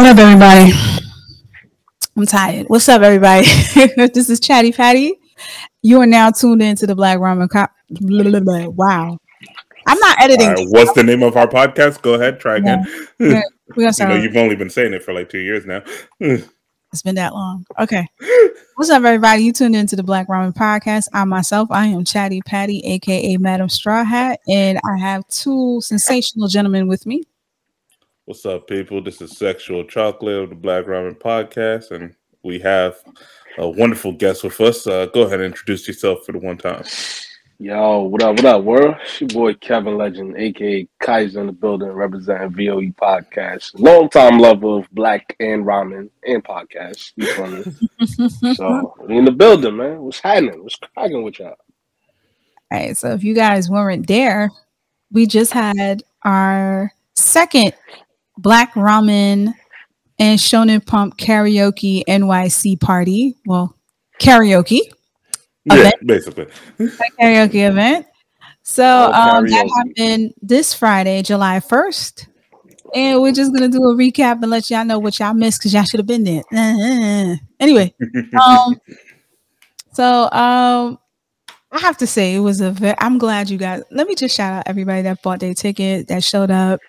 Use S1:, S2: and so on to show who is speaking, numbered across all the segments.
S1: up, everybody? I'm tired. What's up, everybody? This is Chatty Patty. You are now tuned into the Black Ramen Cop. Wow. I'm not editing.
S2: What's the name of our podcast? Go ahead. Try again.
S1: We're gonna start
S2: you've only been saying it for like 2 years now.
S1: It's been that long. Okay. What's up, everybody? You tuned into the Black Ramen Podcast. I am Chatty Patty, a.k.a. Madam Straw Hat, and I have two sensational gentlemen with me.
S2: What's up, people? This is Sexual Chocolate of the Black Ramen Podcast, and we have a wonderful guest with us. Go ahead and introduce yourself for the one time.
S3: Yo, what up, world? It's your boy Kevin Legend, aka Kaiser in the building, representing VOE Podcast. Long-time lover of black and ramen and podcasts. You feel me? So, we in the building, man. What's happening? What's cracking with y'all?
S1: All right, so if you guys weren't there, we just had our second Black Ramen and Shonen Pump Karaoke NYC party. Well, karaoke.
S2: Yeah, basically.
S1: A karaoke event. So that happened this Friday, July 1st. And we're just going to do a recap and let y'all know what y'all missed because y'all should have been there. Anyway. I have to say it was I'm glad you guys, let me just shout out everybody that bought their ticket, that showed up.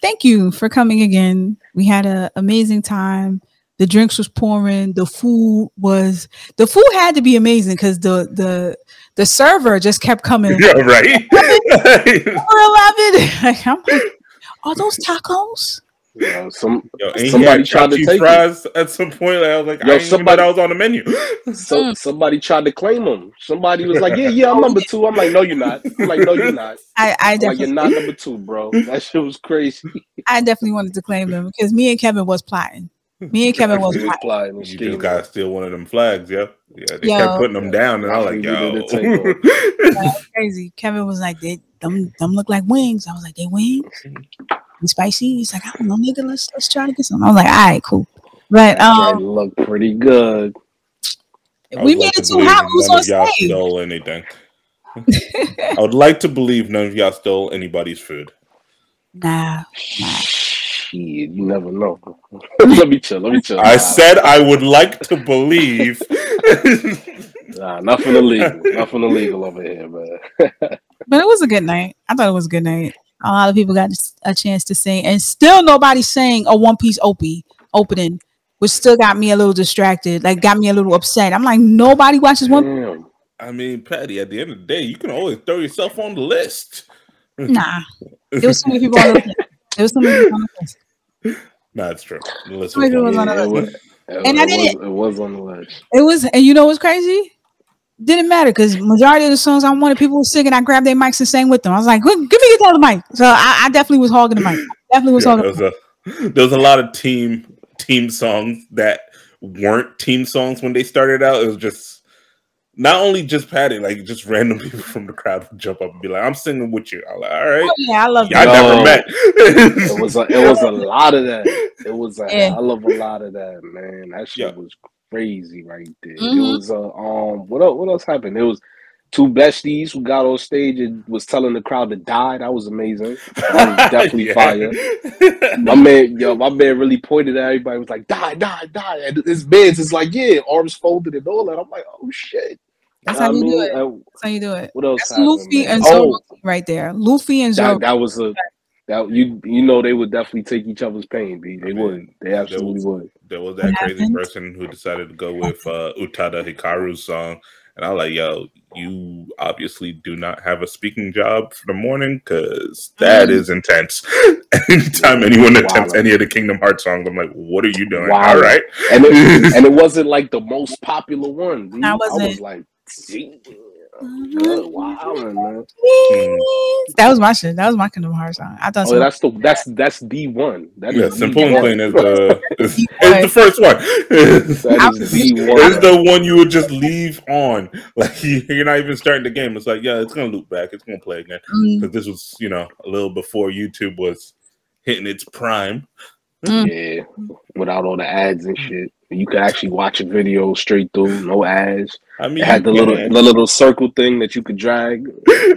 S1: Thank you for coming again. We had an amazing time. The drinks was pouring. The food had to be amazing because the server just kept coming.
S2: Yeah, right.
S1: I'm like, are those tacos?
S3: Yeah, somebody tried to take
S2: fries at some point. I was like, somebody was on the menu.
S3: Somebody tried to claim them. Somebody was like, yeah, I'm number 2. I'm like, no, you're not. I'm like, no, you're not.
S1: I definitely,
S3: like, you're not number 2, bro. That shit was crazy.
S1: I definitely wanted to claim them because me and Kevin was plotting. You
S2: just gotta steal one of them flags, yeah. They kept putting them down, and I was like, yo,
S1: that's crazy. Kevin was like, them look like wings. I was like, they wings? They spicy? He's like, I don't know, nigga. Let's try to get some. I was like, all right, cool. But
S3: they look pretty good.
S1: We made it too hot. Who's on stage?
S2: Stole anything? I would like to believe none of y'all stole anybody's food.
S1: Nah.
S3: You never know. Let me chill.
S2: I said I would like to believe.
S3: Nah, nothing illegal over here, man.
S1: But it was a good night. I thought it was a good night. A lot of people got a chance to sing, and still nobody sang a One Piece opening, which still got me a little distracted. Like, got me a little upset. I'm like, nobody watches One Piece.
S2: I mean, Patty, at the end of the day, you can always throw yourself on the list.
S1: Nah, there was so many people on the list.
S2: No, it's true.
S3: It was on the list.
S1: It was, and you know what's crazy? Didn't matter because majority of the songs I wanted, people were singing. I grabbed their mics and sang with them. I was like, give me the mic. So I definitely was hogging the mic.
S2: There was a lot of team songs that weren't team songs when they started out. It was just not only just Patty, like just random people from the crowd would jump up and be like, "I'm singing with you." I'm like, "All right."
S1: Oh, yeah, I love
S2: that. I never met.
S3: It was a lot of that. It was a hell of a lot of that, man. That shit was crazy right there.
S1: Mm-hmm.
S3: It was what else happened? It was 2 besties who got on stage and was telling the crowd to die. That was amazing. That was definitely fire. My man really pointed at everybody. Was like, die. And his man's is like, yeah, arms folded and all that. I'm like, oh shit.
S1: That's how you do it. That's how you do it.
S3: What else?
S1: That's Luffy and Zoro right there. Luffy and Zoro.
S3: That was you know they would definitely take each other's pain, B. They would. They absolutely would.
S2: There was that crazy person who decided to go with Utada Hikaru's song. And I was like, yo, you obviously do not have a speaking job for the morning because that is intense. Anytime anyone attempts any of the Kingdom Hearts songs, I'm like, what are you doing? All right.
S3: And it wasn't like the most popular one. I was like, wow, man.
S1: That was my shit. That was my Kingdom Hearts song. I thought
S3: that's the one. That is
S2: Simple and Plain is the first one.
S3: That is the one.
S2: It's the one you would just leave on. Like you're not even starting the game. It's like, yeah, it's gonna loop back. It's gonna play again. Because this was, a little before YouTube was hitting its prime.
S3: Yeah, without all the ads and shit. You could actually watch a video straight through, no ads.
S2: I mean,
S3: it had the little circle thing that you could drag.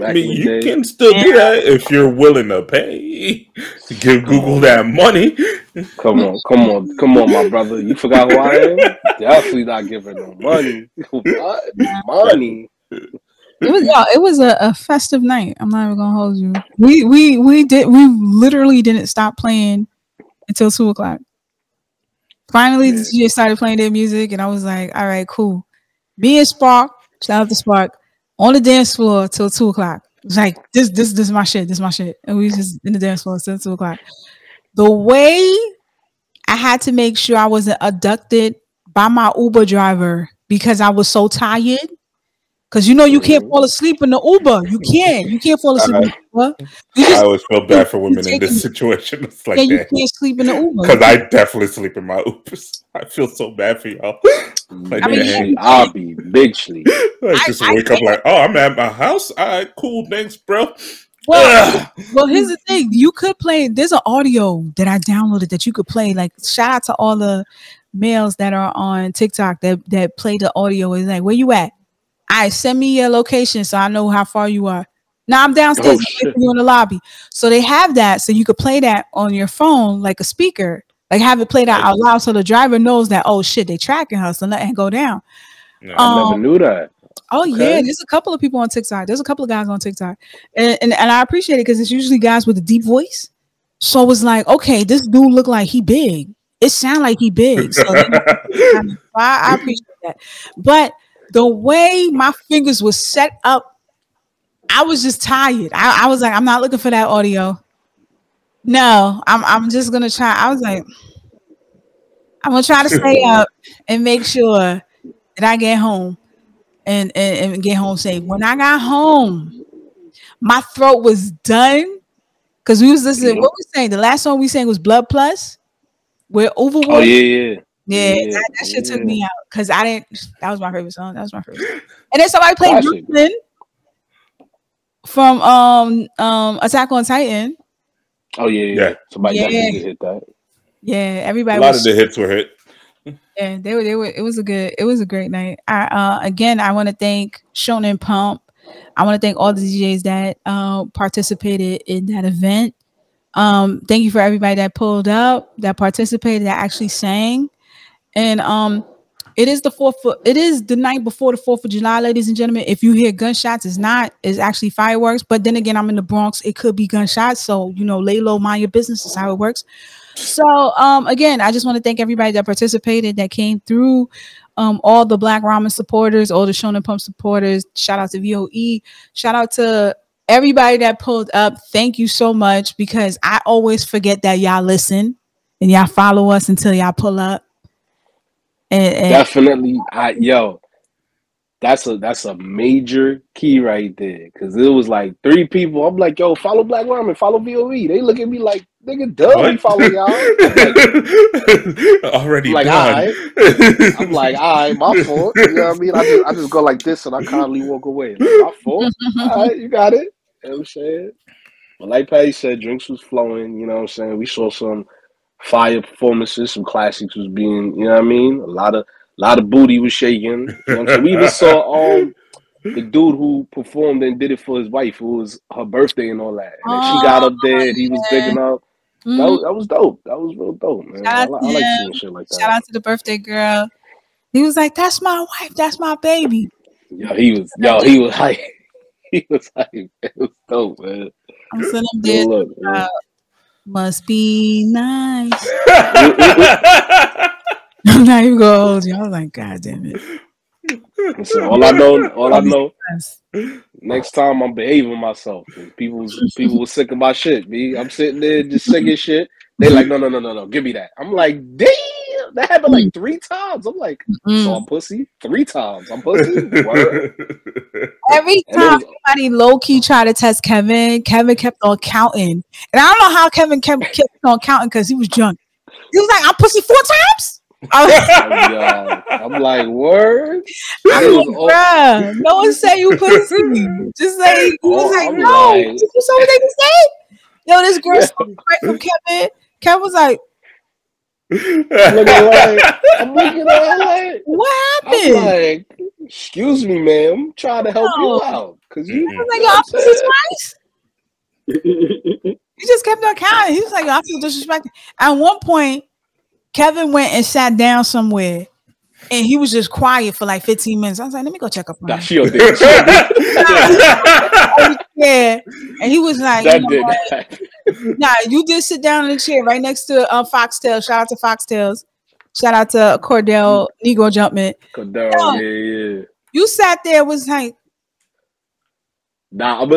S2: I mean, you can still do that if you're willing to pay. Give Google that money.
S3: Come on, my brother. You forgot who I am? Definitely not giving no money. What? Money.
S1: It was a festive night. I'm not even gonna hold you. We literally didn't stop playing until 2:00. Finally, the DJ started playing their music, and I was like, "All right, cool." Me and Spark, shout out to Spark, on the dance floor till 2:00. It's like this is my shit. This is my shit, and we just in the dance floor till 2:00. The way I had to make sure I wasn't abducted by my Uber driver because I was so tired. Because you can't fall asleep in the Uber. You can't fall asleep in the Uber.
S2: I always feel bad for women in this situation. It's like
S1: you can't sleep in the Uber.
S2: Because I definitely sleep in my Ubers. I feel so bad for y'all. Like,
S3: I'll be big sleep.
S2: I just wake up like, oh, I'm at my house. All right, cool. Thanks, bro.
S1: Well, here's the thing. You could play. There's an audio that I downloaded that you could play. Like, shout out to all the males that are on TikTok that play the audio. It's like, where you at? All right, send me your location so I know how far you are. Now I'm downstairs. I'm you in the lobby. So they have that, so you could play that on your phone like a speaker. Like have it played out loud so the driver knows that, oh shit, they tracking her, so let it go down.
S3: No, I never knew that.
S1: Oh yeah, there's a couple of people on TikTok. There's a couple of guys on TikTok, and I appreciate it because it's usually guys with a deep voice. So it's like, okay, this dude look like he big. It sound like he big. So I appreciate that. But the way my fingers were set up, I was just tired. I was like, I'm not looking for that audio. No, I'm just gonna try. I was like, I'm gonna try to stay up and make sure that I get home and get home safe. When I got home, my throat was done because we was listening. What we saying? The last song we sang was Blood Plus with Overwood.
S3: Oh yeah.
S1: That shit took me out because I didn't. That was my favorite song. That was my favorite. And then somebody played Ramen from Attack on Titan.
S3: Oh yeah. Somebody definitely hit that.
S1: Yeah, everybody.
S2: A lot of the hits were hit.
S1: Yeah, they were. It was a great night. Again, I want to thank Shonen Pump. I want to thank all the DJs that participated in that event. Thank you for everybody that pulled up, that participated, that actually sang. And it is the night before the 4th of July, ladies and gentlemen. If you hear gunshots, it's actually fireworks. But then again, I'm in the Bronx. It could be gunshots. So, lay low, mind your business is how it works. So again, I just want to thank everybody that participated, that came through, all the Black Ramen supporters, all the Shonen Pump supporters. Shout out to VOE. Shout out to everybody that pulled up. Thank you so much, because I always forget that y'all listen and y'all follow us until y'all pull up. And
S3: definitely, that's a major key right there, because it was like 3 people. I'm like, yo, follow Black Ramen, follow VOE. They look at me like, nigga, duh, we follow y'all.
S2: Already
S3: like,
S2: done.
S3: I'm like, all right, my fault. You know what I mean? I just go like this and I calmly walk away. Like, my fault. All right, you got it. You know what I'm saying? But like Patty said, drinks was flowing. You know what I'm saying? We saw some fire performances, some classics was being, you know what I mean? A lot of booty was shaking. You know what I'm saying? We even saw the dude who performed and did it for his wife, who was her birthday and all that. And then she got up there and he was bigging up. That was dope. That was real dope, man. I like seeing shit like that.
S1: Shout out to the birthday girl. He was like, "That's my wife. That's my baby."
S3: He was hype. He was hype. It was dope, man.
S1: I'm sitting there. Must be nice. I'm not even gonna hold you. I was like, God damn it.
S3: Listen, all I know. Next time I'm behaving myself. People were sick of my shit. I'm sitting there just singing shit. They like, no, give me that. I'm like, damn, that happened like 3 times. I'm like, so I'm pussy 3 times. I'm pussy.
S1: Every time somebody low key tried to test Kevin kept on counting, and I don't know how Kevin kept on counting because he was drunk. He was like, I'm pussy 4 times.
S3: I'm like, word?
S1: I'm like, bruh, no one say you pussy. Just like, he was like, no. Like, so what they can say? Yo, this girl right from Kevin. Kevin was like,
S3: I'm looking at her like, what happened? Excuse me, ma'am. I'm trying to help you out. Because you
S1: was like, yo, I feel disrespected. He just kept on counting. He was like, yo, I feel disrespected. At one point, Kevin went and sat down somewhere. And he was just quiet for like 15 minutes. I was like, let me go check up on him. Yeah. And he was like, nah, you did sit down in the chair right next to Foxtail. Shout out to Foxtails. Shout out to Cordell Negro Jumpman.
S3: Cordell, yeah.
S1: You sat there, was like,
S3: nah, I'm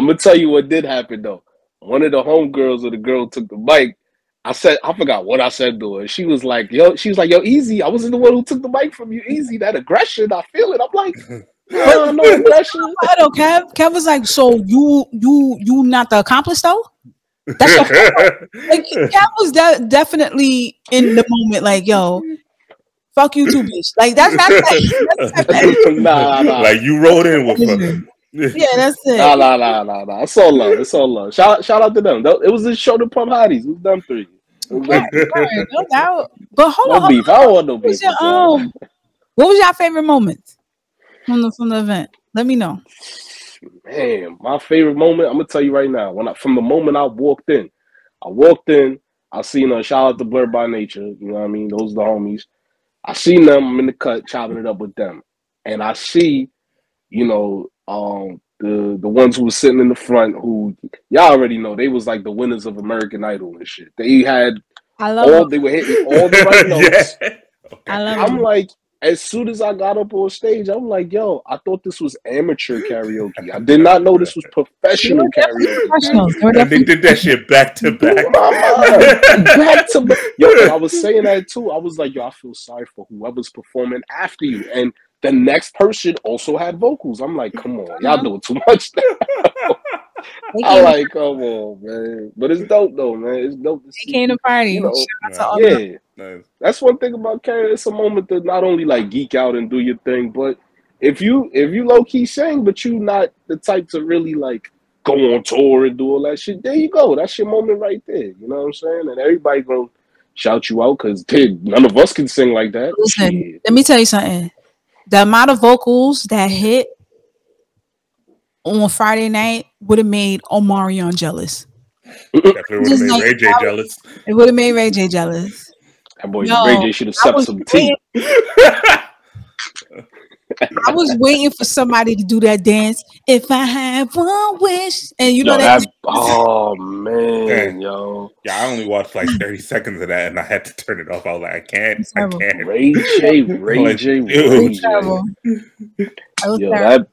S3: gonna tell you what did happen though. One of the homegirls or the girl took the mic. I forgot what I said to her. She was like, yo, Easy. I wasn't the one who took the mic from you, Easy. That aggression, I feel it. I'm like, no aggression.
S1: Kev was like, so you not the accomplice though? That's your like Kev was definitely in the moment, like, yo, fuck you too, bitch. Like that's
S3: nah.
S2: Like you wrote in with her.
S1: Yeah, that's it.
S3: Nah. It's all love. It's all love. Shout out to them. It was the show to pump hotties. It was them three.
S1: Right, no doubt. But hold on.
S3: Beef. I don't want no beef.
S1: What was your favorite moment from the event? Let me know.
S3: Man, my favorite moment, I'm gonna tell you right now. From the moment I walked in, I seen shout out to Blur by Nature. You know what I mean? Those are the homies. I seen them. I'm in the cut chopping it up with them, and I see, the ones who were sitting in the front, who y'all already know, they was like the winners of American Idol and shit. They had they were hitting all the right notes.
S2: Yeah. Okay.
S3: I'm like, as soon as I got up on stage, I'm like, yo, I thought this was amateur karaoke. I did not know this was professional karaoke.
S2: And they did that shit back to back.
S3: Back to back. Yo, I was saying that too. I was like, yo, I feel sorry for whoever's performing after you. And the next person also had vocals. I'm like, come on, y'all doing too much now. I'm like, come on, man. But it's dope though, man. It's dope to see.
S1: They came to party.
S3: Nice. That's one thing about karaoke. It's a moment to not only like geek out and do your thing, but if you low key sing, but you not the type to really like go on tour and do all that shit, there you go. That's your moment right there. You know what I'm saying? And everybody gonna shout you out because none of us can sing like that.
S1: Listen, let me tell you something. The amount of vocals that hit on Friday night would have made Omarion jealous.
S2: Definitely would have made Ray J jealous.
S1: It would have made Ray J jealous.
S3: That boy Ray J should have sucked some tea.
S1: I was waiting for somebody to do that dance. If I had one wish, and you know that.
S3: Oh man, yo.
S2: Yeah, I only watched like 30 seconds of that, and I had to turn it off. I was like, I can't.
S3: Ray J. Yo,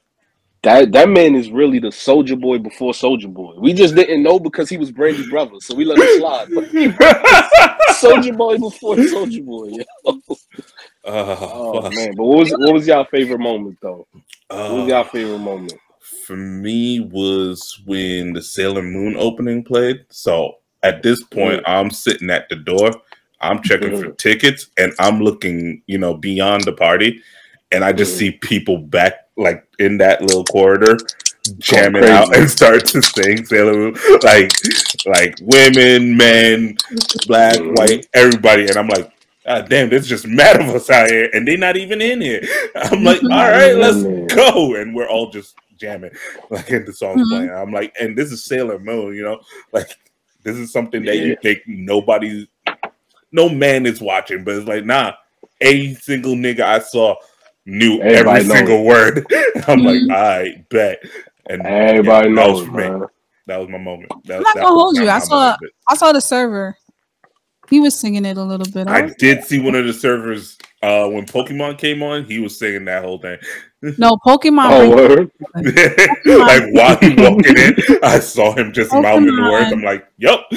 S3: that man is really the Soulja Boy before Soulja Boy. We just didn't know because he was Brandy brother, so we let him slide. Soulja Boy before Soulja Boy. Yo. Oh man! But what was y'all favorite moment though? What was y'all favorite moment?
S2: For me, was when the Sailor Moon opening played. So at this point, I'm sitting at the door. I'm checking for tickets, and I'm looking, beyond the party, and I just see people back like in that little corridor jamming out and start to sing Sailor Moon, like women, men, black, white, everybody, and I'm like, God damn, there's just mad of us out here, and they're not even in here. I'm like, all right, let's go, and we're all just jamming, like, in the song's playing. I'm like, and this is Sailor Moon, like, this is something that you think no man is watching, but it's like, nah, a single nigga I saw knew every single word. I'm like, I bet, and
S3: everybody knows, man.
S2: That was my moment.
S1: I'm not gonna hold you. I saw the server. He was singing it a little bit.
S2: I did see one of the servers when Pokemon came on. He was singing that whole thing.
S1: No, Pokemon.
S2: Like while he walking in, I saw him just mouthing the words. I'm like, "Yup,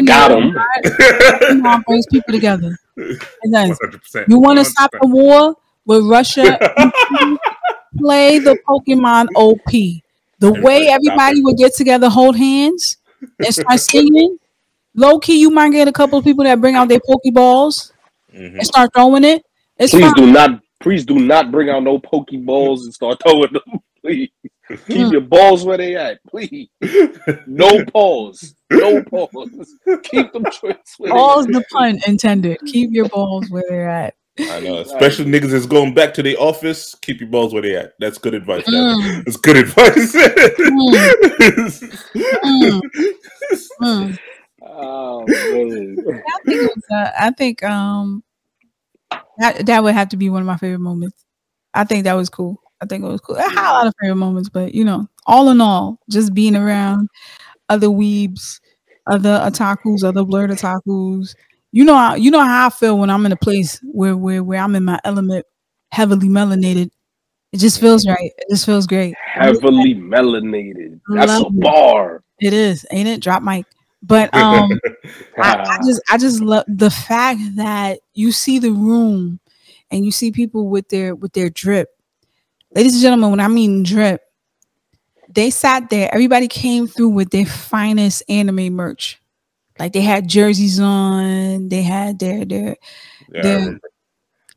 S3: got him."
S1: Pokemon brings people together.
S2: 100%.
S1: You want to stop the war with Russia? Play the Pokemon OP. The way everybody would get together, hold hands, and start singing. Low key, you might get a couple of people that bring out their Pokeballs and start throwing it.
S3: Please do not bring out no Pokeballs and start throwing them. Please keep your balls where they at. Please, no pause, no pause. Keep them joints where
S1: All's the pun intended. Keep your balls where they're at.
S2: I know, especially niggas that's going back to the office. Keep your balls where they at. That's good advice. That's good advice.
S3: Oh man.
S1: I think that would have to be one of my favorite moments. I think that was cool. I think it was cool. I had a lot of favorite moments, but you know, all in all, just being around other weebs, other otakus, other blurred otakus. You know how I feel when I'm in a place where I'm in my element, heavily melanated. It just feels right. It just feels great.
S3: Heavily melanated. That's a bar.
S1: It is, ain't it? Drop mic. But I just love the fact that you see the room and you see people with their drip. Ladies and gentlemen, when I mean drip, they sat there. Everybody came through with their finest anime merch. Like they had jerseys on. They had their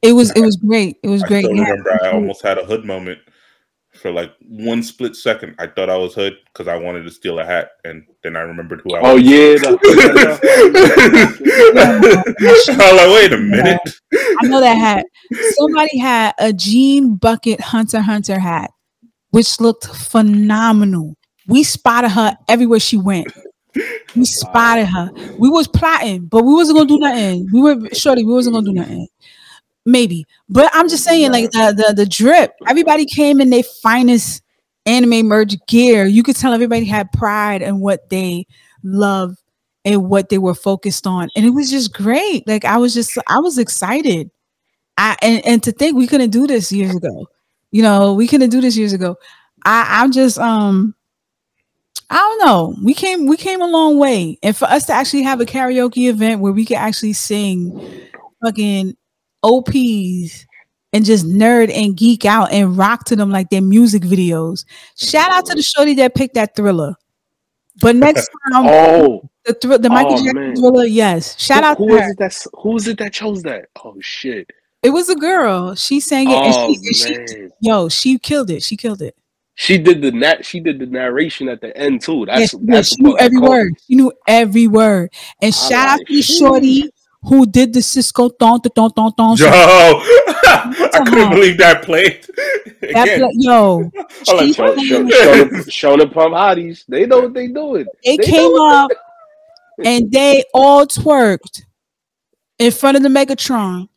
S1: it was great. It was great.
S2: I remember I almost had a hood moment for like one split second. I thought I was hood because I wanted to steal a hat, and then I remembered who I was.
S3: Oh yeah.
S2: I was like, wait a minute.
S1: I know that hat. Somebody had a Jean Bucket Hunter hat, which looked phenomenal. We spotted her everywhere she went. We spotted her. We was plotting, but we wasn't gonna do nothing. We wasn't gonna do nothing. Maybe, but I'm just saying, like the drip. Everybody came in their finest anime merch gear. You could tell everybody had pride in what they love and what they were focused on, and it was just great. Like I was excited. And to think we couldn't do this years ago. You know, we couldn't do this years ago. I'm just I don't know. We came a long way, and for us to actually have a karaoke event where we could actually sing fucking OPs and just nerd and geek out and rock to them like their music videos. Shout out to the shorty that picked that Thriller. But next time, the Michael Jackson Thriller, yes. Shout out to her.
S3: Who is it that chose that? Oh shit!
S1: It was a girl. She sang it. And she killed it. She killed it.
S3: She did the narration at the end too. She
S1: knew every word. She knew every word. And shout out to the shorty who did the Cisco thon.
S2: Yo, I couldn't believe that played.
S3: Shonen Pump Hotties. They know what they doing.
S1: They came up and they all twerked in front of the Megatron.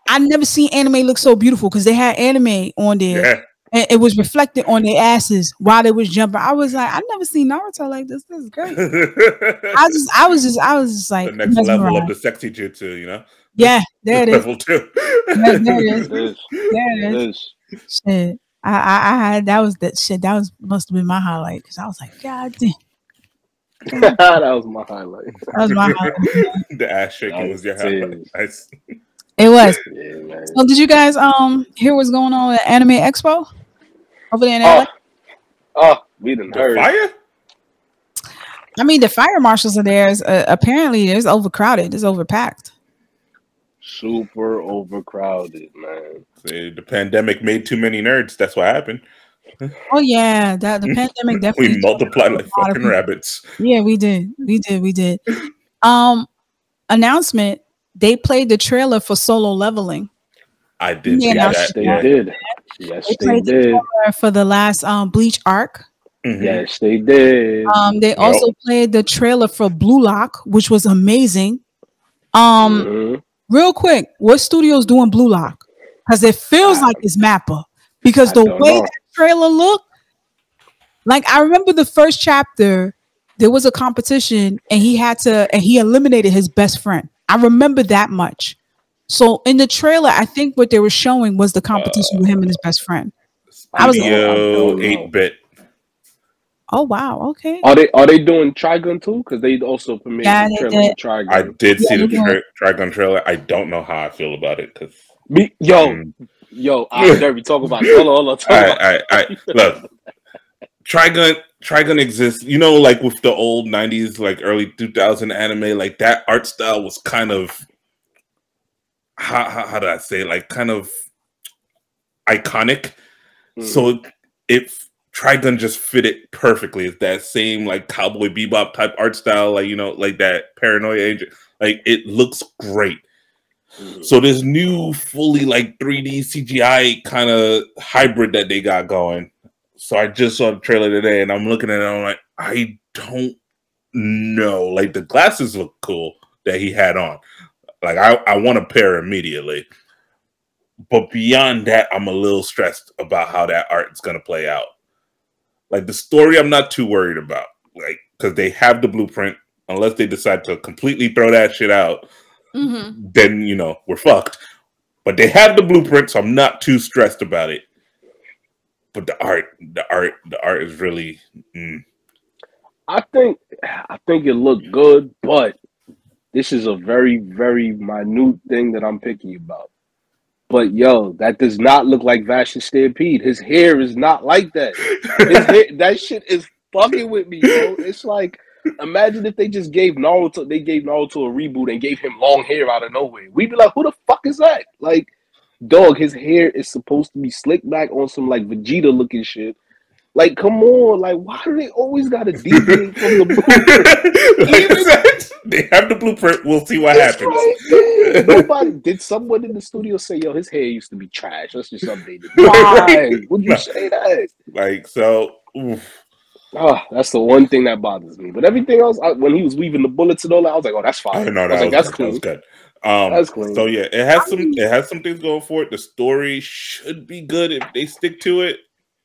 S1: I never seen anime look so beautiful because they had anime on there. Yeah. And it was reflected on their asses while they was jumping. I was like, I've never seen Naruto like this. This is great. I was just like
S2: the next level of the sexy jutsu, you know?
S1: Yeah, there it is.
S2: Level 2.
S1: There it is. Shit. I had that must have been my highlight because I was like, God damn.
S3: That was my highlight.
S2: The ass shaking was your highlight. Nice.
S1: It was.
S3: Yeah,
S1: so did you guys hear what's going on at Anime Expo over there in LA?
S3: We didn't heard.
S2: Fire?
S1: I mean, the fire marshals are there. Apparently, it's overcrowded. It's overpacked.
S3: Super overcrowded, man.
S2: See, the pandemic made too many nerds. That's what happened.
S1: Oh yeah, the pandemic definitely.
S2: We multiplied like fucking rabbits.
S1: Yeah, we did. Announcement. They played the trailer for Solo Leveling.
S2: I did.
S3: Yes, they did. Yes, they did.
S1: The trailer for the last Bleach arc.
S3: Mm-hmm. Yes, they did.
S1: They also played the trailer for Blue Lock, which was amazing. Real quick, what studio's doing Blue Lock? Because it feels like it's Mappa. Because the way that trailer looked, like I remember the first chapter, there was a competition and he eliminated his best friend. I remember that much. So in the trailer, I think what they were showing was the competition with him and his best friend.
S2: I was 8-bit.
S1: Oh wow! Okay.
S3: Are they doing Trigun too? Because they also premiered the trailer for Trigun.
S2: I did see the Trigun trailer. I don't know how I feel about it because
S3: I dare we talk about it. Hold on.
S2: Look, Trigun exists. You know, like with the old 90s, like early 2000 anime, like that art style was kind of how do I say it? Like kind of iconic. So if Trigun just fit it perfectly. It's that same like Cowboy Bebop type art style, like, you know, like that Paranoia Agent. Like it looks great. So this new fully like 3D CGI kind of hybrid that they got going. So I just saw the trailer today and I'm looking at it and I'm like, I don't know. Like the glasses look cool that he had on. Like I want a pair immediately. But beyond that, I'm a little stressed about how that art is going to play out. Like the story, I'm not too worried about. Like, because they have the blueprint. Unless they decide to completely throw that shit out, then, you know, we're fucked. But they have the blueprint, so I'm not too stressed about it. But the art is really...
S3: I think it looked good, but this is a very, very minute thing that I'm picky about. But yo, that does not look like Vash's Stampede. His hair is not like that. His hair, that shit is fucking with me, bro. It's like, imagine if they just gave Naruto a reboot and gave him long hair out of nowhere. We'd be like, who the fuck is that? Like, dog, his hair is supposed to be slicked back on some like Vegeta looking shit. Like, come on, like, why do they always gotta deviate from the blueprint?
S2: They have the blueprint. We'll see what happens.
S3: Right, did someone in the studio say, yo, his hair used to be trash? Let's just update it. Why would you say that?
S2: Like, so, oof.
S3: Oh, that's the one thing that bothers me. But everything else, when he was weaving the bullets and all that, I was like, oh, that's fine. That's clean.
S2: Good.
S3: That's clean.
S2: So yeah, it has some things going for it. The story should be good if they stick to it.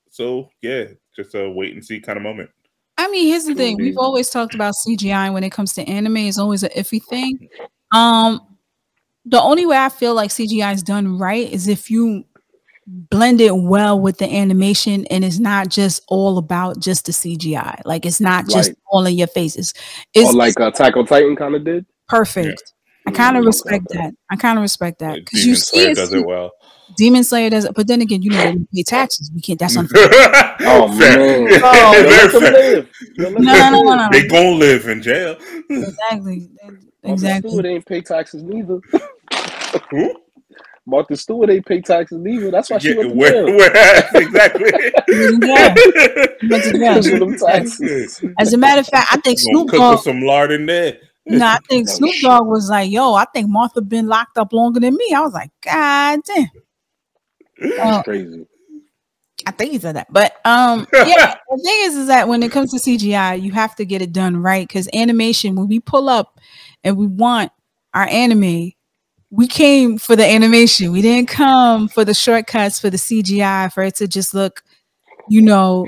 S2: So yeah, just a wait and see kind of moment.
S1: I mean, here's the thing. We've always talked about CGI when it comes to anime. It's always an iffy thing. The only way I feel like CGI is done right is if you blend it well with the animation and it's not just all about just the CGI. Like it's not just all in your faces. It's
S3: like Attack on Titan kind of did.
S1: Perfect. Yeah. I kind of respect that. Because you see
S2: it does it well.
S1: Demon Slayer does it, but then again, you know, we pay taxes. We can't. That's unfair.
S3: Oh man!
S1: No.
S2: They gonna live in jail.
S1: Exactly.
S3: Martha Stewart ain't pay taxes neither. Who? Martha Stewart ain't pay taxes neither. That's why she went to jail.
S2: Exactly.
S1: As a matter of fact, I think Snoop Dogg
S2: put some lard in there.
S1: No, I think Snoop Dogg was like, "Yo, I think Martha been locked up longer than me." I was like, "God damn."
S3: That's crazy.
S1: I think he said that, but yeah. The thing is that when it comes to CGI, you have to get it done right because animation. When we pull up and we want our anime, we came for the animation. We didn't come for the shortcuts for the CGI for it to just look, you know,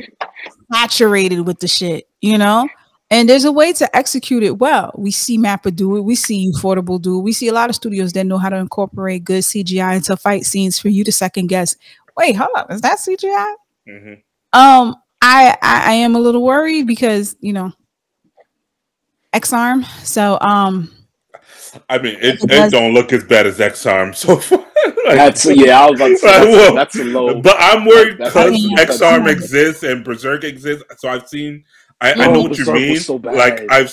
S1: saturated with the shit, you know. And there's a way to execute it well. We see Mappa do it. We see Ufotable do it. We see a lot of studios that know how to incorporate good CGI into fight scenes for you to second guess. Wait, hold up. Is that CGI? Mm-hmm. I am a little worried because, you know, X-Arm. So,
S2: I mean, it don't look as bad as X-Arm so far.
S3: I was about to say that's a low.
S2: But I'm worried because X-Arm exists and Berserk exists. So I've seen... I know what you mean. So like I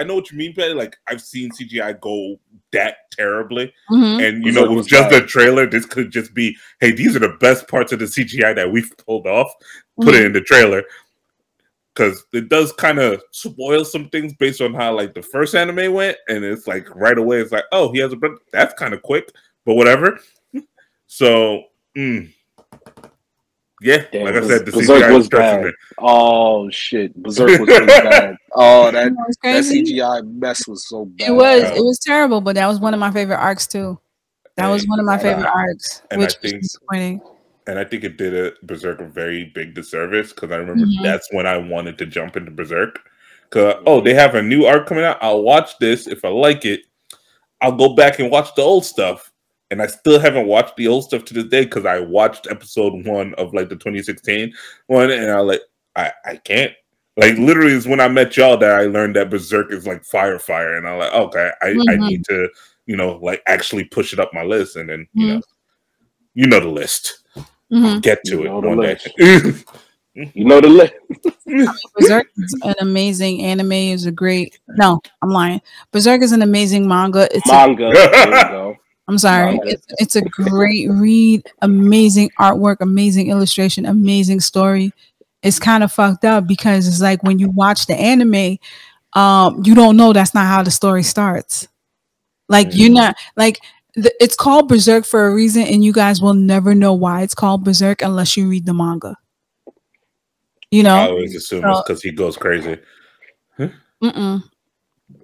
S2: know what you mean, Patty. Like I've seen CGI go that terribly, and you know, with just a trailer, this could just be, hey, these are the best parts of the CGI that we've pulled off. Put it in the trailer because it does kind of spoil some things based on how like the first anime went, and it's like right away, it's like, oh, he has a brother. That's kind of quick, but whatever. So. Yeah, damn, like I said, the
S3: Berserk
S2: CGI
S3: was bad. Oh shit, Berserk was pretty bad. Oh, that CGI mess was so bad.
S1: It was terrible, but that was one of my favorite arcs too. That was one of my favorite arcs, which was disappointing.
S2: And I think it did Berserk a very big disservice because I remember that's when I wanted to jump into Berserk. Because they have a new arc coming out. I'll watch this if I like it. I'll go back and watch the old stuff. And I still haven't watched the old stuff to this day because I watched episode 1 of like the 2016 one, and I can't. Like literally, is when I met y'all that I learned that Berserk is like fire, and I'm like, okay, I need to, you know, like actually push it up my list, and then you know the list. I'll get to it one day.
S3: You know the list.
S1: Berserk is an amazing anime. Is a great. No, I'm lying. Berserk is an amazing manga. It's
S3: manga. There you go.
S1: I'm sorry. It's a great read, amazing artwork, amazing illustration, amazing story. It's kind of fucked up because it's like when you watch the anime, you don't know that's not how the story starts. Like you're not like It's called Berserk for a reason, and you guys will never know why it's called Berserk unless you read the manga. You know,
S2: I always assume it's because he goes crazy.
S1: A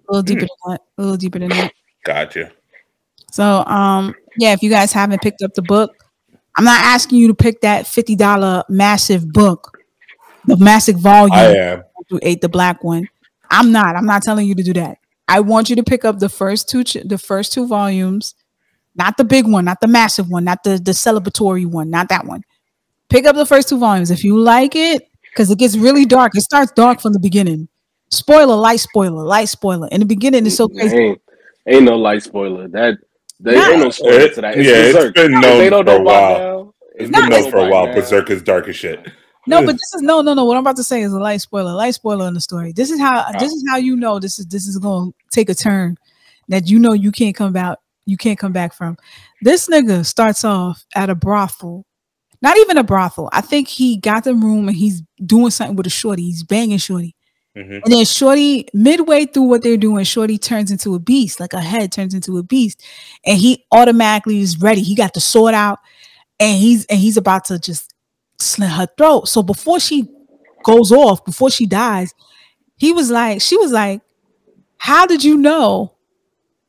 S1: little deeper than that. A little deeper than that.
S2: Gotcha.
S1: So, yeah, if you guys haven't picked up the book, I'm not asking you to pick that $50 massive book, the massive volume.
S2: I am.
S1: To 8, the black one. I'm not telling you to do that. I want you to pick up the first two volumes, not the big one, not the massive one, not the celebratory one, not that one. Pick up the first 2 volumes if you like it, because it gets really dark. It starts dark from the beginning. Light spoiler. In the beginning, it's so crazy.
S3: Ain't no light spoiler. There ain't no spoiler to that.
S2: It's been known for a while. It's been known for a while.
S3: Now.
S2: Berserk is dark as shit.
S1: No, but this is no. What I'm about to say is a light spoiler. Light spoiler in the story. This is how you know this is going to take a turn that you know you can't come back. You can't come back from. This nigga starts off at a brothel. Not even a brothel. I think he got the room and he's doing something with a shorty. He's banging shorty. And then shorty, midway through what they're doing, shorty turns into a beast. Like a head turns into a beast. And he automatically is ready. He got the sword out and he's about to just slit her throat. So before she goes off, before she dies, she was like, how did you know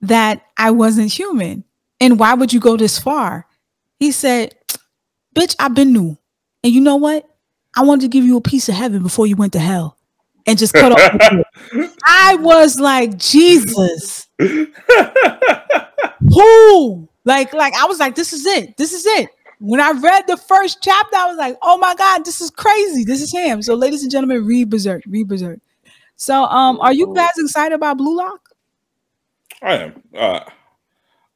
S1: that I wasn't human? And why would you go this far? He said, bitch, I've been new. And you know what? I wanted to give you a piece of heaven before you went to hell. And just cut off. I was like, Jesus. Who? Like I was like, this is it. When I read the first chapter, I was like, oh my God, this is crazy. This is him. So ladies and gentlemen, read Berserk. So are you guys excited about Blue Lock?
S2: I am. I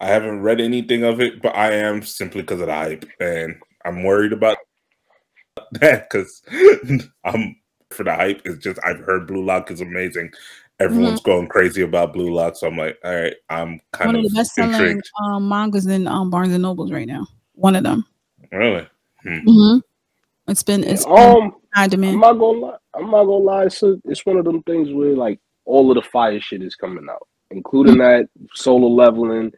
S2: haven't read anything of it, but I am simply because of the hype. And I'm worried about that because I'm for the hype. It's just I've heard Blue Lock is amazing. Everyone's going crazy about Blue Lock, so I'm like, all right, I'm kind of intrigued.
S1: Mangas in Barnes and Nobles right now. One of them.
S2: Really?
S1: It's been high demand.
S3: I'm not gonna lie. It's one of them things where like all of the fire shit is coming out, including that Solo Leveling,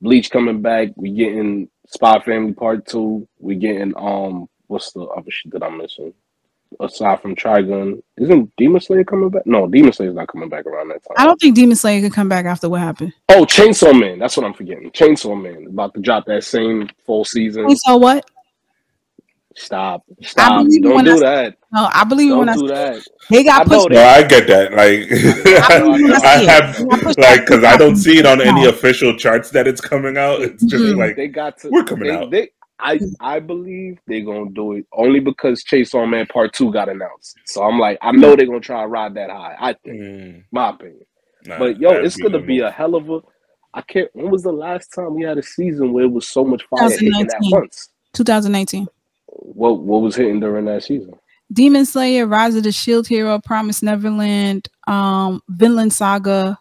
S3: Bleach coming back. We getting Spy Family Part 2. We getting what's the other shit that I'm missing? Aside from Trigun, isn't Demon Slayer coming back? No, Demon Slayer's not coming back around that time.
S1: I don't think Demon Slayer can come back after what happened.
S3: Oh, Chainsaw Man. That's what I'm forgetting. Chainsaw Man about to drop that same full season.
S1: Chainsaw what?
S3: Stop. Don't do that.
S1: No, I believe
S3: don't
S1: when I
S3: do that.
S1: They got pushed.
S2: No, I get that. Like, I have like because I don't see it on any official charts that it's coming out. It's just like
S3: they got to.
S2: We're coming out.
S3: I believe they're gonna do it only because Chainsaw Man Part 2 got announced. So I'm like, I know they're gonna try to ride that high. I think, my opinion. But yo, it's gonna be a hell of a. I can't. When was the last time we had a season where it was so much fire hitting at once?
S1: 2019.
S3: What was hitting during that season?
S1: Demon Slayer, Rise of the Shield Hero, Promised Neverland, Vinland Saga,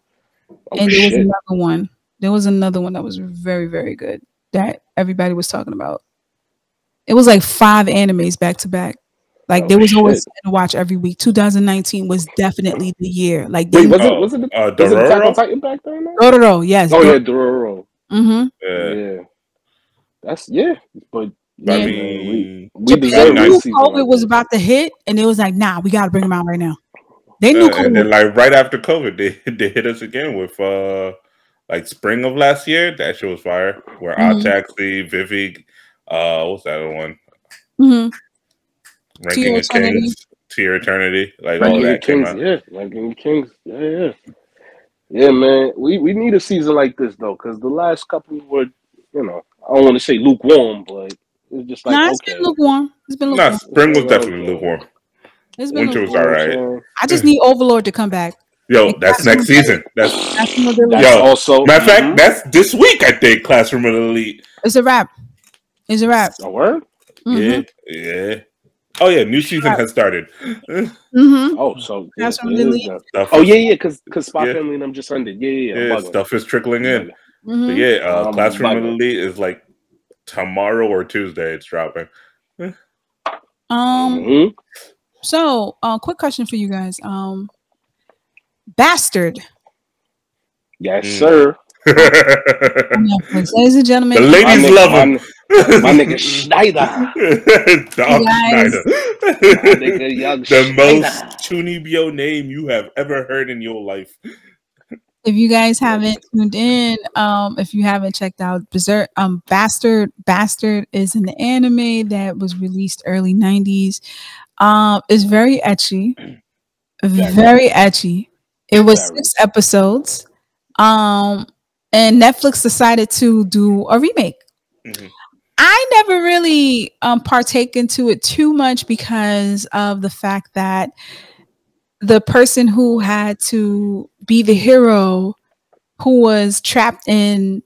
S1: and there was another one. There was another one that was very, very good that everybody was talking about. It was like 5 animes back to back. Like there was always to watch every week. 2019 was definitely the year. Like
S3: wait, was it Attack on Titan back then?
S1: Dororo, yes.
S3: Oh yeah, Dororo.
S2: Yeah.
S3: That's but
S2: I mean,
S3: we deserve
S1: COVID was about to hit, and it was like, nah, we got to bring them out right now. They knew COVID.
S2: And then, like right after COVID, they hit us again with like spring of last year. That shit was fire. Where Taxi, Vivi, what's that other one? Ranking of Kings, Tier Eternity, like all that came out.
S3: Yeah, Ranking of Kings. Yeah, man. We need a season like this though, because the last couple were, I don't want to say lukewarm, but it's just like
S1: it's been lukewarm.
S2: Spring was definitely lukewarm. Winter was all right.
S1: I just need Overlord to come back.
S2: Yo, that's next season. That's
S3: also
S2: matter of fact, that's this week. I think Classroom of the Elite.
S1: It's a wrap.
S3: A word?
S2: Yeah. Oh yeah, new season has started.
S3: Oh, so
S1: Classroom of the Elite.
S3: Because Spy Family and them just ended. Yeah.
S2: Stuff is trickling in. But Classroom of the Elite is like tomorrow or Tuesday. It's dropping.
S1: So, quick question for you guys. Bastard.
S3: Yes, sir.
S1: Netflix. Ladies and gentlemen,
S2: The ladies love him.
S3: My nigga Schneider.
S2: Doc
S1: guys.
S2: Schneider.
S3: My nigga Young
S2: The
S3: Schneider.
S2: most Chunibyo name you have ever heard in your life.
S1: If you guys haven't tuned in, if you haven't checked out Berserk, Bastard is an anime that was released early 90s. It's very ecchi. Very ecchi. It was 6 episodes. And Netflix decided to do a remake. Mm-hmm. I never really partake into it too much because of the fact that the person who had to be the hero who was trapped in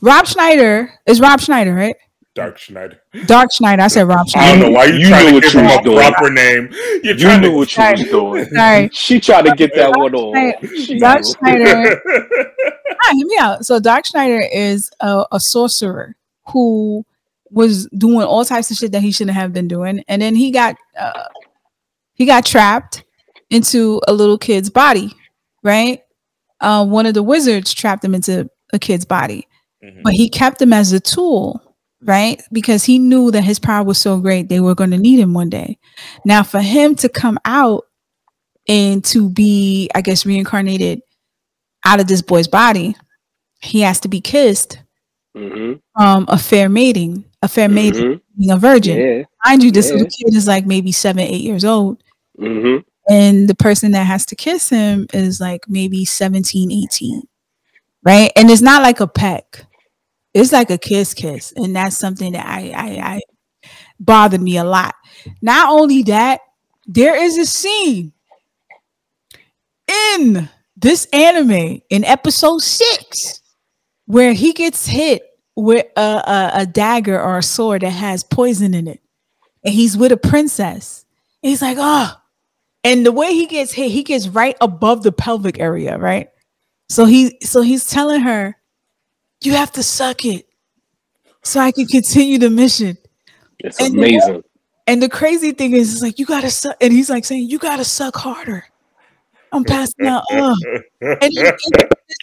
S1: Rob Schneider, right?
S2: Dark Schneider.
S1: I said Rob Schneider.
S2: I don't know why you trying to give him a proper name.
S3: You knew what you was doing.
S1: Sorry.
S3: She tried to get that one on.
S1: Dark Schneider. Hear me out. So Dark Schneider is a sorcerer who was doing all types of shit that he shouldn't have been doing, and then he got trapped into a little kid's body, right? One of the wizards trapped him into a kid's body, but he kept him as a tool, right? Because he knew that his power was so great, they were going to need him one day. Now, for him to come out and to be, I guess, reincarnated out of this boy's body, he has to be kissed from a fair mating, being a virgin. Yeah. Mind you, this little kid is like maybe 7, 8 years old. And the person that has to kiss him is like maybe 17, 18. Right? And it's not like a peck. It's like a kiss. And that's something that I bothered me a lot. Not only that, there is a scene in this anime in episode 6 where he gets hit with a dagger or a sword that has poison in it. And he's with a princess. And he's like, oh. And the way he gets hit, he gets right above the pelvic area, right? So he's telling her, you have to suck it so I can continue the mission.
S3: It's amazing.
S1: And the crazy thing is, it's like, you gotta suck. And he's like saying, you gotta suck harder. I'm passing out. And it's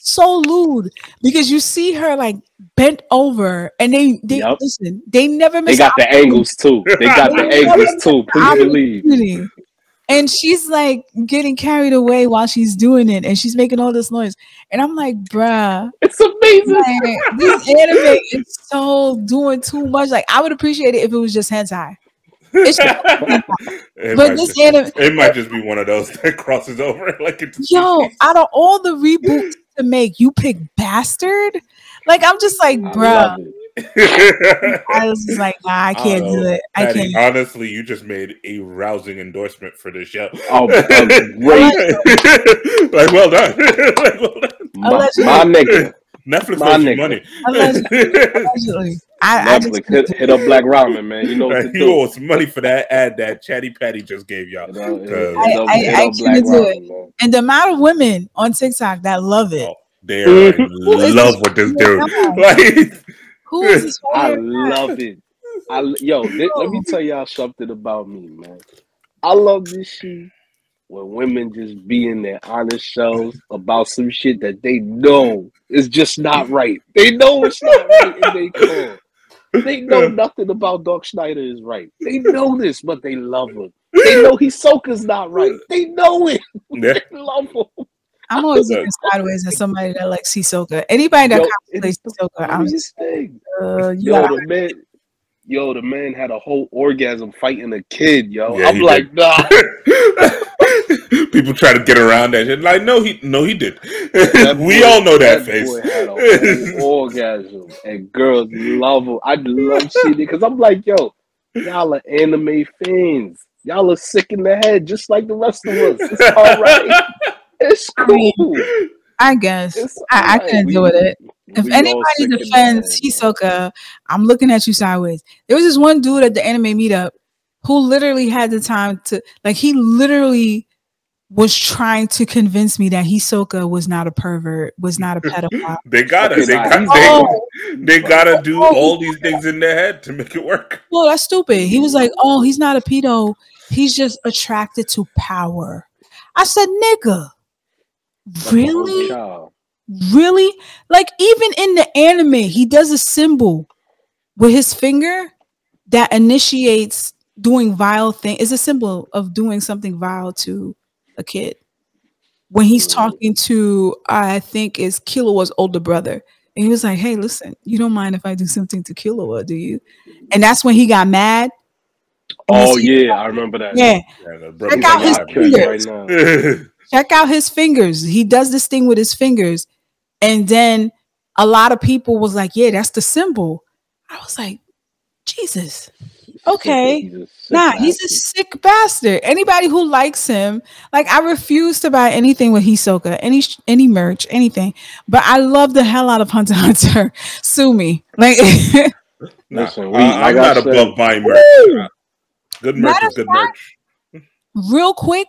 S1: so lewd because you see her like bent over, and they listen. They never miss.
S3: They got the angles too. Please believe.
S1: And she's like getting carried away while she's doing it, and she's making all this noise. And I'm like, bruh,
S3: it's amazing.
S1: Like, this anime is so doing too much. Like, I would appreciate it if it was just hentai.
S2: It might just be one of those that crosses over. Like,
S1: out of all the reboots to make, you pick Bastard. Like, I'm just like, bruh. I was just like, nah, I can't do it. I can't.
S2: Honestly, you just made a rousing endorsement for this show.
S3: Oh, great!
S2: Like, well done.
S3: My nigga.
S2: Netflix owes you money.
S1: Allegedly.
S3: Netflix hit up Black Ramen, man. You know what to do.
S2: You owe us money for that ad that Chatty Patty just gave y'all.
S1: I can't do it. Man. And the amount of women on TikTok that love it.
S2: They are in love with this dude. Like,
S1: who is this?
S3: I love it. Let me tell y'all something about me, man. I love this shit when women just be in their honest shells about some shit that they know is just not right. They know it's not right, and they call. They know nothing about Dark Schneider is right. They know this, but they love him. They know Hisoka's not right. They know it.
S2: Yeah.
S3: They love him.
S1: I'm always looking sideways at somebody that likes Hisoka. Anybody that plays Hisoka, I'm just
S3: thing. The man had a whole orgasm fighting a kid, yo. Yeah, I'm like, nah.
S2: People try to get around that shit. Like, no, he did. We all know that face.
S3: Boy had a whole orgasm, and girls love him. I love seeing it because I'm like, yo, y'all are anime fans. Y'all are sick in the head, just like the rest of us. It's all right. It's cool.
S1: I guess I can't deal with it. If anybody defends Hisoka, I'm looking at you sideways. There was this one dude at the anime meetup who literally had the time to, like, he literally was trying to convince me that Hisoka was not a pervert, was not a pedophile.
S2: They gotta do all these things in their head to make it work.
S1: Well, that's stupid. He was like, oh, he's not a pedo. He's just attracted to power. I said, nigga, really? Really? Like, even in the anime, he does a symbol with his finger that initiates doing vile thing. Is a symbol of doing something vile to a kid. When he's talking to, I think is Killua's older brother. And he was like, hey, listen, you don't mind if I do something to Killua, do you? And that's when he got mad.
S3: Oh, yeah, I remember that.
S1: Yeah. Check out his fingers.
S3: Right now.
S1: Check out his fingers. He does this thing with his fingers. And then a lot of people was like, yeah, that's the symbol. I was like, Jesus. Okay. He's a sick bastard. Anybody who likes him, like, I refuse to buy anything with Hisoka, any merch, anything. But I love the hell out of Hunter x Hunter. Sue me. Like,
S2: listen, I'm not above buying merch. Good merch is good merch.
S1: Real quick.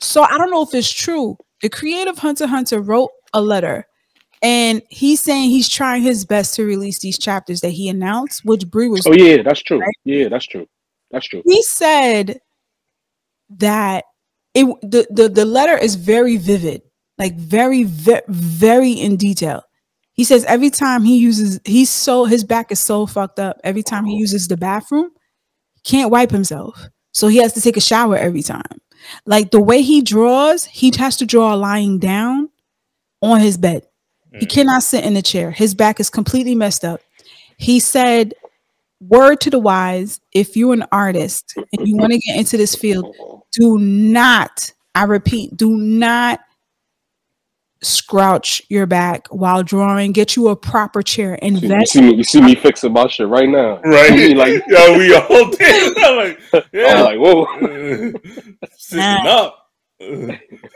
S1: So I don't know if it's true. The creator of Hunter x Hunter wrote a letter, and he's saying he's trying his best to release these chapters that he announced, which Bree was.
S3: Oh yeah, that's true. Right? Yeah, that's true. That's true.
S1: He said that the letter is very vivid, like very in detail. He says every time he uses, his back is so fucked up. Every time he uses the bathroom, he can't wipe himself, so he has to take a shower every time. Like, the way he draws, he has to draw lying down on his bed. He cannot sit in a chair. His back is completely messed up. He said, word to the wise, if you're an artist and you want to get into this field, do not, I repeat, do not scrouch your back while drawing. Get you a proper chair. Invest.
S3: You see me fixing my shit right now.
S2: Right? Like, yo, we all did. I'm like, yeah.
S3: I'm like, whoa.
S2: Sitting up.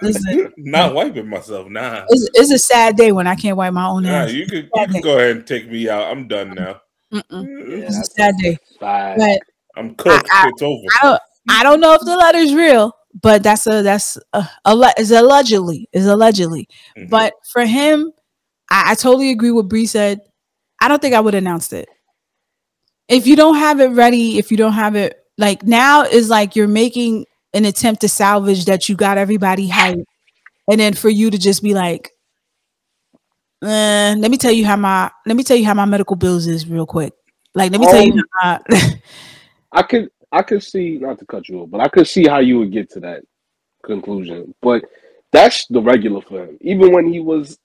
S1: Listen,
S2: not wiping myself. Nah.
S1: It's a sad day when I can't wipe my own ass.
S2: You can go ahead and take me out. I'm done now.
S1: It's a sad day.
S3: But
S2: I'm cooked. It's over.
S1: I don't know if the letter's real, but that's allegedly. Mm-hmm. But for him, I totally agree with Bree said. I don't think I would announce it. If you don't have it ready, if you don't have it, like, now is like you're making an attempt to salvage that you got everybody hyped, and then for you to just be like, let me tell you how my medical bills is real quick. Like, let me tell you how
S3: I could see, not to cut you off, but I could see how you would get to that conclusion. But that's the regular for him. Even when he was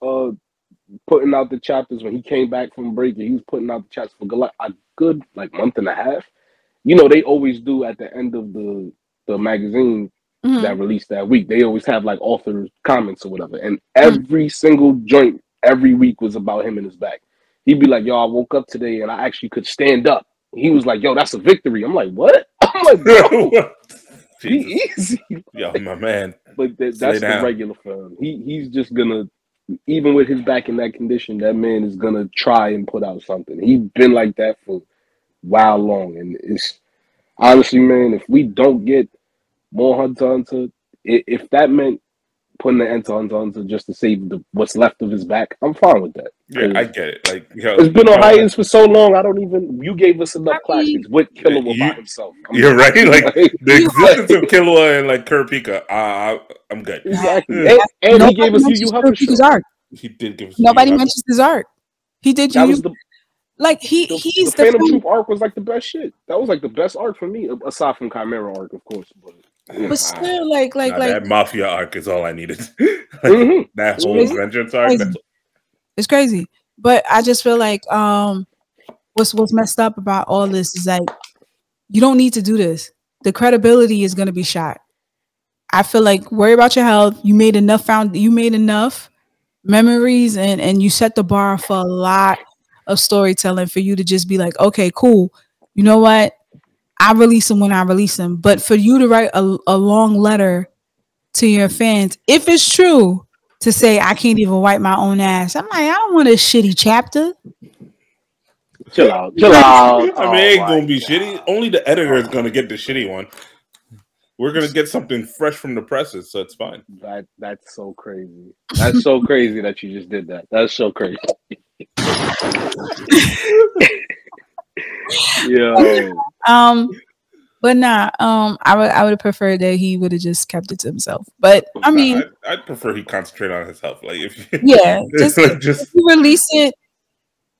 S3: putting out the chapters, when he came back from break, he was putting out the chapters for a good like month and a half. You know, they always do at the end of the magazine that released that week. They always have like author comments or whatever. And every single joint every week was about him and his back. He'd be like, yo, I woke up today and I actually could stand up. He was like, yo, that's a victory. I'm like, what? I'm like, bro, be easy.
S2: Yo, my man.
S3: But that's the regular for him. He's just gonna, even with his back in that condition, that man is gonna try and put out something. He's been like that for a while long. And it's honestly, man, if we don't get more Hunter x Hunter, if that meant putting an end to Hunter x Hunter just to save what's left of his back, I'm fine with that.
S2: Yeah, I get it. Like, yo,
S3: it's been on hiatus for so long. You gave us enough classics with Killua by himself.
S2: You're right. Like, the existence of Killua and like Kurapika, I'm good.
S3: Exactly. And he gave us Yu
S1: Kurapika's art.
S2: He did give us.
S1: Nobody mentions his art. He did. He's
S3: the Phantom Troop arc was like the best shit. That was like the best arc for me, aside from Chimera arc, of course.
S1: But still, like
S2: that Mafia arc is all I needed. That whole Vengeance arc.
S1: It's crazy. But I just feel like what's messed up about all this is like, you don't need to do this. The credibility is gonna be shot. I feel like, worry about your health. You made enough memories, and you set the bar for a lot of storytelling for you to just be like, okay, cool. You know what? I release them when I release them. But for you to write a long letter to your fans, if it's true, to say I can't even wipe my own ass, I'm like, I don't want a shitty chapter.
S3: Chill out.
S2: I mean, it ain't gonna be shitty. Only the editor is gonna get the shitty one. We're gonna get something fresh from the presses, so it's fine.
S3: That's so crazy. That's so crazy that you just did that. That's so crazy.
S1: Yo. But nah, I would have preferred that he would have just kept it to himself. But I mean,
S2: I'd prefer he concentrate on his health. Like if
S1: yeah, just
S2: like,
S1: if you release it,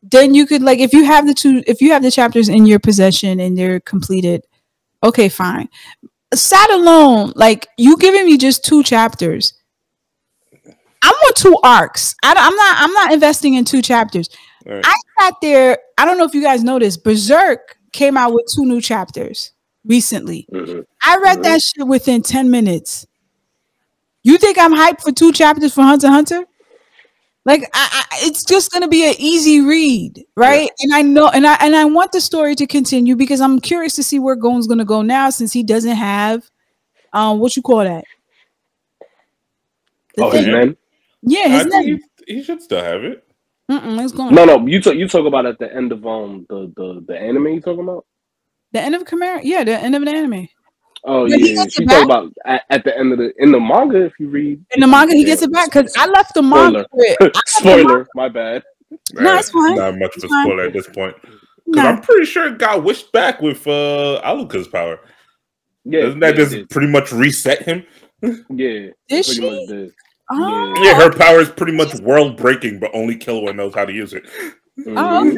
S1: then you could like if you have the chapters in your possession and they're completed, okay, fine. Sat alone, like you giving me just 2 chapters. I want 2 arcs. I'm not investing in 2 chapters. Right. I sat there. I don't know if you guys noticed. Berserk came out with 2 new chapters recently. I read that shit within 10 minutes. You think I'm hyped for 2 chapters for Hunter x Hunter? Like it's just gonna be an easy read, right? Yeah. And I know, and I want the story to continue because I'm curious to see where Gon's gonna go now since he doesn't have, what you call that?
S3: His name?
S1: Yeah, his name.
S2: He should still have it.
S1: It's gone.
S3: No. You talk about at the end of the anime. You talking about
S1: the end of Chimera? Yeah, the end of an anime.
S3: Oh yeah, she talking about at the end of in the manga. If you read
S1: in the manga, he gets it back because I left the manga.
S3: Spoiler, my bad.
S1: No, it's fine.
S2: Not much of a spoiler at this point. Because I'm pretty sure it got wished back with Aluka's power. Yeah, doesn't that just pretty much reset him?
S3: Yeah,
S1: did she?
S3: Much did.
S1: Oh.
S2: Yeah, her power is pretty much world breaking, but only Killua knows how to use it.
S1: Oh, okay,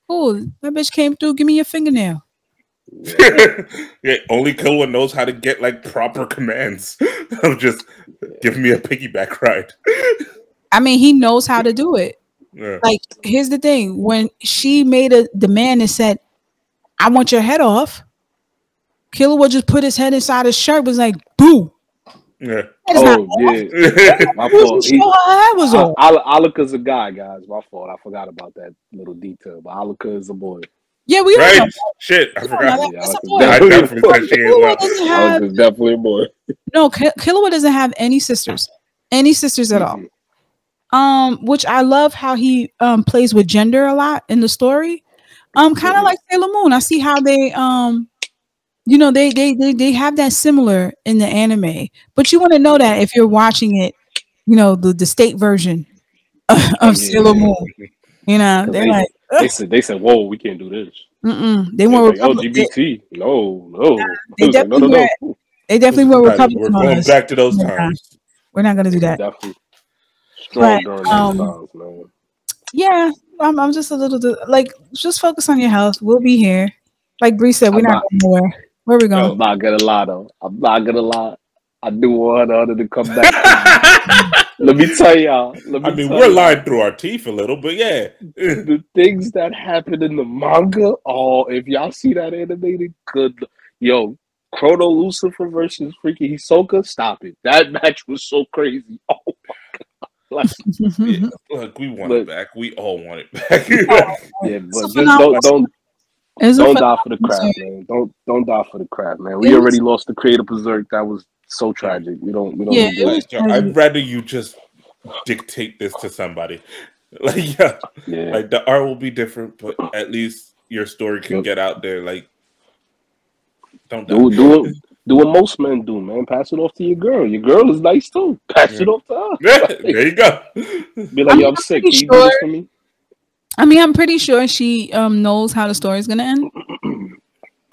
S1: cool. That bitch came through. Give me your fingernail.
S2: Yeah, only Killua knows how to get like proper commands of just give me a piggyback ride.
S1: I mean, he knows how to do it. Yeah. Like, here's the thing: when she made a demand and said, "I want your head off," Killua just put his head inside his shirt. Was like, "Boo."
S2: Yeah.
S3: My fault. Aluka's a guy, guys. My fault. I forgot about that little detail. But Aluka is a boy.
S1: Yeah, we
S2: right. Shit, I forgot. I definitely said she as well.
S3: Aluka's definitely a boy.
S1: No, Killua doesn't have any sisters at all. Which I love how he plays with gender a lot in the story. Kind of like Sailor Moon. I see how they they have that similar in the anime. But you want to know that if you're watching it, the state version of Sailor Moon. They're like.
S3: They said, "Whoa, we can't do this."
S1: They want
S3: like, LGBT. No.
S1: They definitely were Republican.
S2: We're going back to those times.
S1: We're not going to do that.
S3: Definitely strong during those times, man.
S1: Yeah, I'm just a little just focus on your health. We'll be here. Like Bree said, we're not going nowhere. Where are we going?
S3: I'm not gonna lie though. I do want her to come back. Let me tell y'all.
S2: We're lying through our teeth a little, but yeah.
S3: The things that happen in the manga, if y'all see that animated, good. Yo, Chrono Lucifer versus freaking Hisoka, stop it. That match was so crazy. Oh my
S2: god. Look, we want it back. We all want it back.
S3: Yeah, but just don't die for the crap, man. Don't die for the crap, man. We already lost the creator Berserk. That was so tragic. We don't need that.
S2: I'd rather you just dictate this to somebody. Like the art will be different, but at least your story can get out there. Like, don't
S3: do what most men do, man. Pass it off to your girl. Your girl is nice too. Pass it off to her.
S2: There you go.
S3: Be like, I'm sick. Can you do this for me?
S1: I'm pretty sure she knows how the story is gonna end.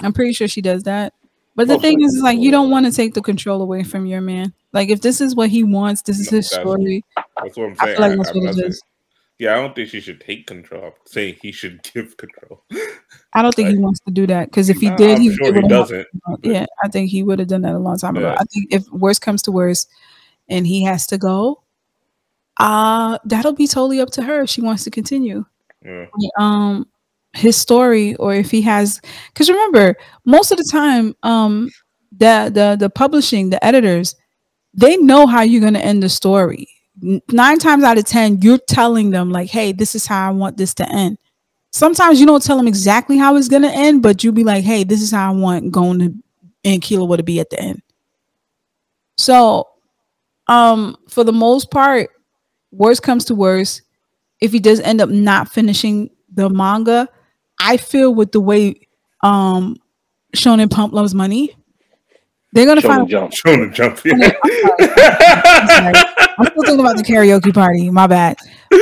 S1: I'm pretty sure she does that. But the thing is like, you don't want to take the control away from your man. Like, if this is what he wants, this is his story.
S2: That's what I'm saying.
S1: I feel like that's what it is.
S2: Yeah, I don't think she should take control. I'm saying he should give control.
S1: I don't think he wants to do that, because if he did,
S2: he doesn't.
S1: Yeah, I think he would have done that a long time ago. I think if worst comes to worst and he has to go, that'll be totally up to her if she wants to continue. Yeah. His story, or if he has, because remember, most of the time, the publishing, the editors, they know how you're going to end the story. 9 times out of 10, you're telling them like, hey, this is how I want this to end. Sometimes you don't tell them exactly how it's going to end, but you'll be like, hey, this is how I want Gon and Killua to be at the end. So for the most part, worst comes to worst, if he does end up not finishing the manga, I feel with the way Shonen Pump loves money, They're gonna find
S2: Shonen Jump.
S1: I'm still thinking about the karaoke party. My bad. But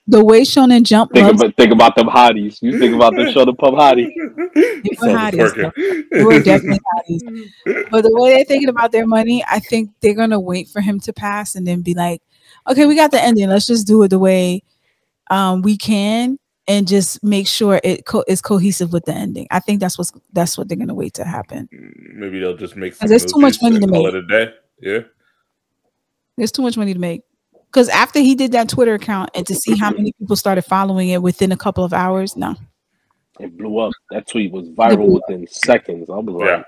S1: the way Shonen Jump
S3: think about them hotties. You think about them Shonen Pump hotties.
S1: They were definitely hotties. But the way they're thinking about their money, I think they're gonna wait for him to pass and then be like, okay, we got the ending. Let's just do it the way we can and just make sure it is cohesive with the ending. I think that's what they're gonna wait to happen.
S2: Maybe they'll just make some.
S1: There's too much money to make.
S2: Call it a day. Yeah.
S1: There's too much money to make. Because after he did that Twitter account and to see how many people started following it within a couple of hours, no.
S3: It blew up. That tweet was viral within seconds. I was like,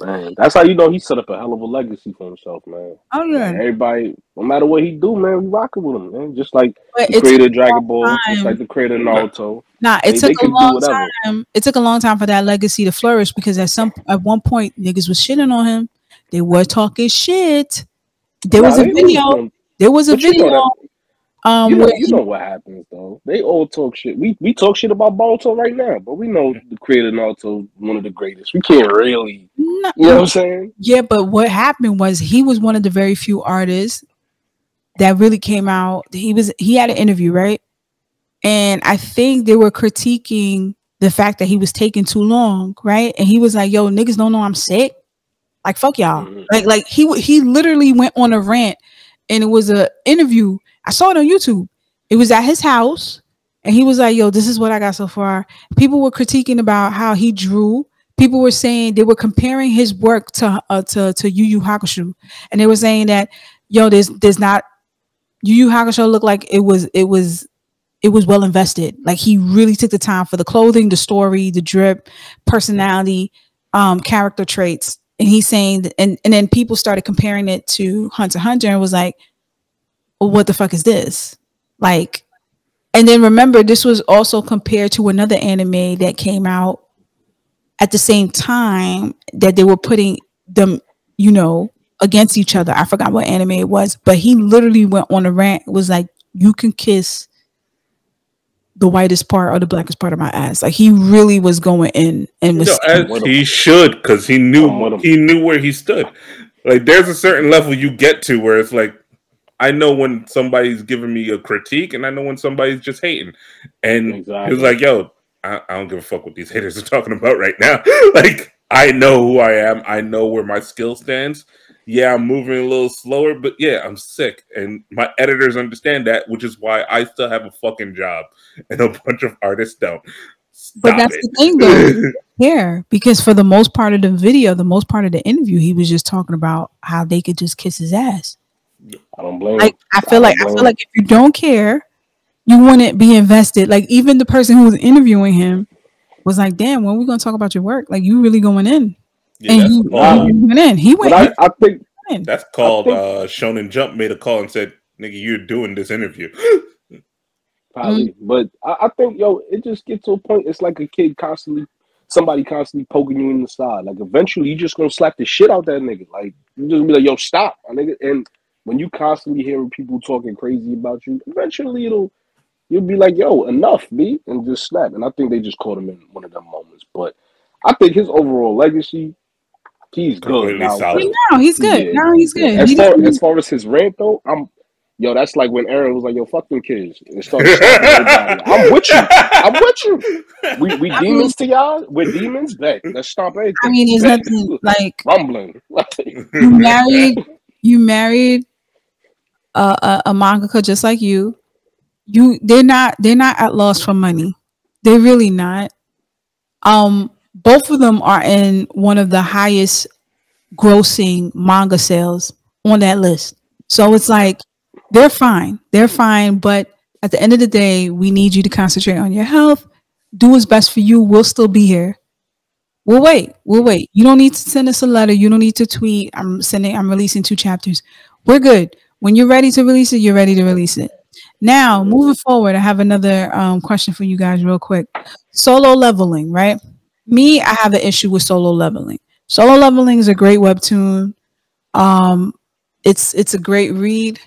S3: man, that's how you know he set up a hell of a legacy for himself, man.
S1: Oh yeah.
S3: Everybody, no matter what he do, man, we rocking with him, man. Just like the creator of Dragon Ball, just like the creator of Naruto.
S1: Nah, it took a long time. It took a long time for that legacy to flourish because at one point niggas was shitting on him. They were talking shit. There was a video. There was a video.
S3: You know what happens though. They all talk shit. We talk shit about Boruto right now, but we know the creator of Naruto one of the greatest. We can't really, you know what I'm saying?
S1: Yeah, but what happened was he was one of the very few artists that really came out. He had an interview, right? And I think they were critiquing the fact that he was taking too long, right? And he was like, "Yo, niggas don't know I'm sick. Like fuck y'all." Mm-hmm. Like he literally went on a rant, and it was an interview. I saw it on YouTube. It was at his house, and he was like, "Yo, this is what I got so far." People were critiquing about how he drew. People were saying they were comparing his work to Yu Yu Hakusho, and they were saying that, "Yo, there's not Yu Yu Hakusho looked like it was well invested. Like he really took the time for the clothing, the story, the drip, personality, character traits." And he's saying, and then people started comparing it to Hunter x Hunter and was like, well, what the fuck is this? Like, and then remember, this was also compared to another anime that came out at the same time that they were putting them, you know, against each other. I forgot what anime it was, but he literally went on a rant. It was like, you can kiss the whitest part or the blackest part of my ass. Like he really was going in and was
S2: he should, because he knew where he stood. Like there's a certain level you get to where it's like, I know when somebody's giving me a critique and I know when somebody's just hating. And he was like, yo, I don't give a fuck what these haters are talking about right now. Like I know who I am. I know where my skill stands. Yeah, I'm moving a little slower, but yeah, I'm sick. And my editors understand that, which is why I still have a fucking job and a bunch of artists don't.
S1: But that's the thing though, here, because for the most part of the video, the most part of the interview, he was just talking about how they could just kiss his ass.
S3: I don't blame
S1: like I feel like if you don't care, you wouldn't be invested. Like even the person who was interviewing him was like, damn, when are we gonna talk about your work? Like you really going in.
S2: Yeah,
S1: and he went in. He went.
S3: I think
S2: that's called Shonen Jump made a call and said, "Nigga, you're doing this interview."
S3: Probably, but I think it just gets to a point. It's like a kid somebody constantly poking you in the side. Like eventually, you just gonna slap the shit out that nigga. Like you just be like, "Yo, stop, my nigga." And when you constantly hearing people talking crazy about you, eventually you'll be like, "Yo, enough, B," and just snap. And I think they just caught him in one of them moments. But I think his overall legacy. He's good now.
S1: No, he's good. Yeah. No, he's good.
S3: As far as his rant though, that's like when Aaron was like, "Yo, fuck them kids." And started I'm with you. I'm with you. We demons to y'all. We're demons. Back. Let's stop everything.
S1: I mean, it's nothing like
S3: rumbling.
S1: you married a mangaka just like you. They're not at loss for money. They're really not. Both of them are in one of the highest grossing manga sales on that list. So it's like, they're fine. They're fine. But at the end of the day, we need you to concentrate on your health. Do what's best for you. We'll still be here. We'll wait. You don't need to send us a letter. You don't need to tweet. I'm releasing 2 chapters. We're good. When you're ready to release it, you're ready to release it. Now, moving forward, I have another question for you guys real quick. Solo leveling, right? Me, I have an issue with solo leveling. Solo leveling is a great webtoon. It's a great read.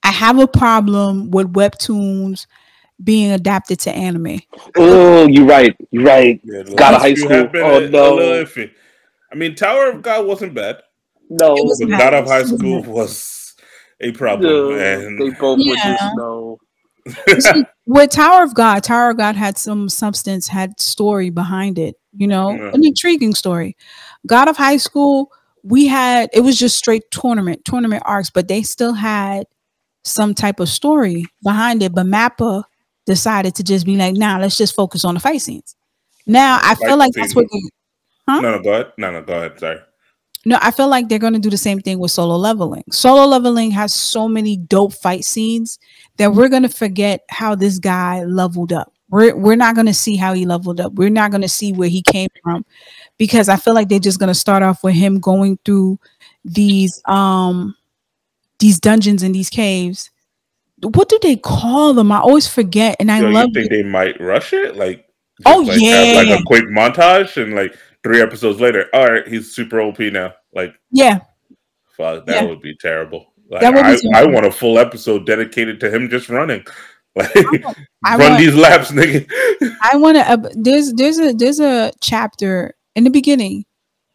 S1: I have a problem with webtoons being adapted to anime.
S3: Oh, you're right.
S2: Yeah,
S3: Got a high school. Oh no.
S2: I mean, Tower of God wasn't bad.
S3: No,
S2: but God of High School was a problem, and
S3: they both were just no.
S1: With Tower of God had some substance, had story behind it. You know, an intriguing story. God of High School, it was just straight tournament arcs, but they still had some type of story behind it. But Mappa decided to just be like, nah, let's just focus on the fight scenes. Now I feel like that's what they,
S2: No, go ahead. No, go ahead. Sorry.
S1: No, I feel like they're going to do the same thing with Solo Leveling. Solo Leveling has so many dope fight scenes that we're going to forget how this guy leveled up. We're not going to see how he leveled up. We're not going to see where he came from, because I feel like they're just going to start off with him going through these dungeons and these caves. What do they call them? I always forget, and I love.
S2: You think they might rush it? Like,
S1: have
S2: like a quick montage, and like 3 episodes later, all right, he's super OP now. Like, fuck, that would be terrible. Like, I want a full episode dedicated to him just running. Like, run these laps, nigga.
S1: I want to. There's a chapter in the beginning.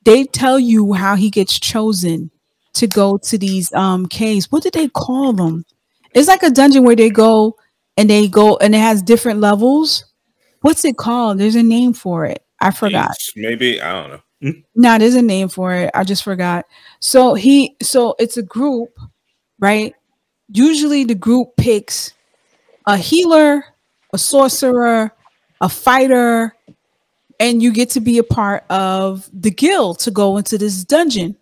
S1: They tell you how he gets chosen to go to these caves. What did they call them? It's like a dungeon where they go and it has different levels. What's it called? There's a name for it. I forgot.
S2: Maybe, I don't know.
S1: No, there's a name for it. I just forgot. So it's a group, right? Usually the group picks a healer, a sorcerer, a fighter, and you get to be a part of the guild to go into this dungeon.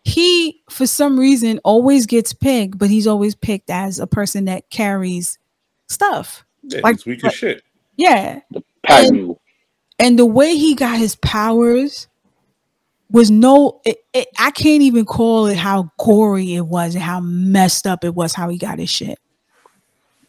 S1: He, for some reason, always gets picked, but he's always picked as a person that carries stuff.
S2: Yeah, like, he's weak as shit.
S1: Yeah. And the way he got his powers was I can't even call it how gory it was and how messed up it was how he got his shit.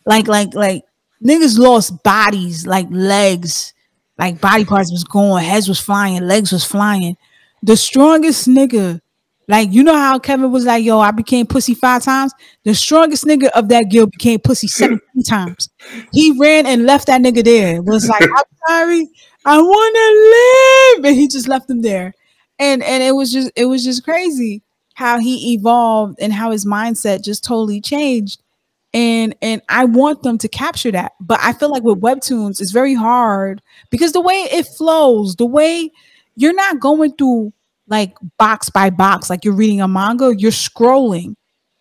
S1: Like niggas lost bodies, like legs, like body parts was going, heads was flying, legs was flying. The strongest nigga, like, you know how Kevin was like, yo, I became pussy 5 times? The strongest nigga of that guild became pussy 17 times. He ran and left that nigga there. It was like, I'm sorry, I want to live. And he just left him there. And it was just crazy how he evolved and how his mindset just totally changed. And I want them to capture that. But I feel like with webtoons, it's very hard because the way it flows, the way you're not going through like box by box, like you're reading a manga, you're scrolling,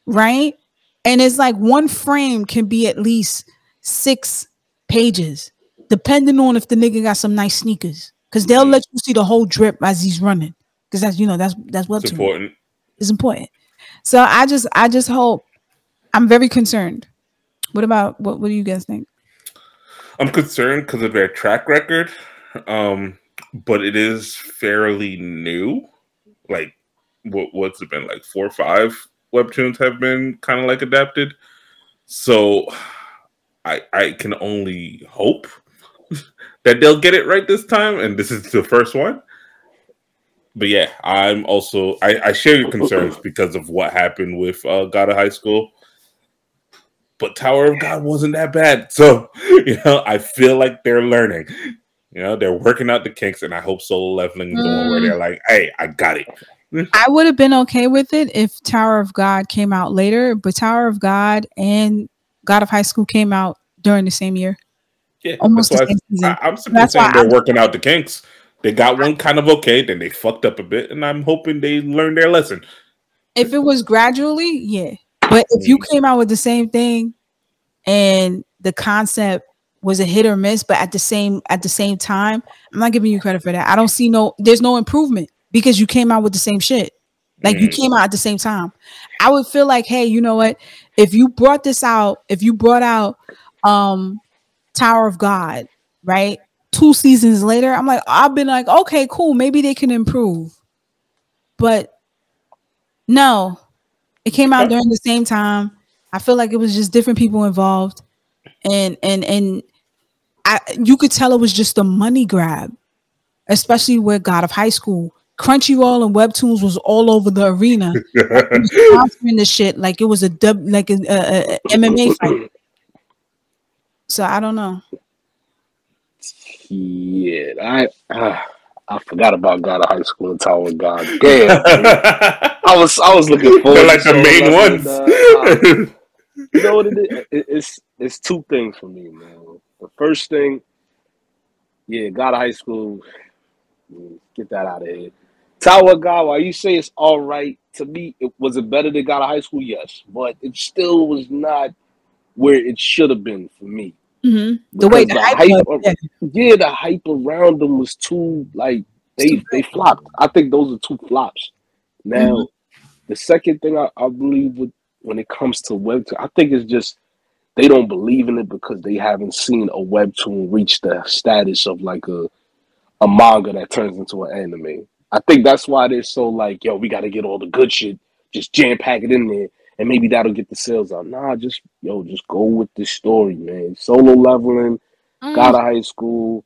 S1: right? And it's like one frame can be at least 6 pages, depending on if the nigga got some nice sneakers, because they'll let you see the whole drip as he's running, because that's webtoon. It's important. It's important. So I just hope. I'm very concerned. What do you guys think?
S2: I'm concerned because of their track record, but it is fairly new. Like, what's it been, like 4 or 5 webtoons have been kind of like adapted. So I can only hope that they'll get it right this time, and this is the first one. But yeah, I'm also I share your concerns because of what happened with God of High School. But Tower of God wasn't that bad. So, I feel like they're learning. They're working out the kinks, and I hope Solo Leveling is the one where they're like, hey, I got it.
S1: I would have been okay with it if Tower of God came out later, but Tower of God and God of High School came out during the same year.
S2: Yeah, almost the same season. I'm simply saying they're working out the kinks. They got one kind of okay, then they fucked up a bit, and I'm hoping they learned their lesson.
S1: If it was gradually, yeah. But if you came out with the same thing and the concept was a hit or miss, but at the same time, I'm not giving you credit for that. I don't see there's no improvement because you came out with the same shit. Like you came out at the same time. I would feel like, hey, you know what? If you brought out Tower of God, right? 2 seasons later, I'm like, I've been like, okay, cool, maybe they can improve. But no, it came out during the same time. I feel like it was just different people involved, and you could tell it was just a money grab, especially with God of High School. Crunchyroll and Webtoons was all over the arena, sponsoring the shit like it was a MMA fight. So I don't know.
S3: Yeah, I forgot about God of High School and Tower of God. Damn, I was looking forward.
S2: They're like the main ones.
S3: You know what it is? It's two things for me, man. The first thing, yeah, God of High School. Get that out of here. Tower of God, while you say it's all right, to me, was it better than God of High School? Yes, but it still was not where it should have been for me.
S1: The way the hype was,
S3: yeah, the hype around them was too like they flopped. I think those are two flops. Now, the second thing I believe with when it comes to webtoon, I think it's just they don't believe in it because they haven't seen a webtoon reach the status of like a manga that turns into an anime. I think that's why they're so like, yo, we got to get all the good shit, just jam pack it in there, and maybe that'll get the sales out. Nah, just go with the story, man. Solo Leveling, God of High School,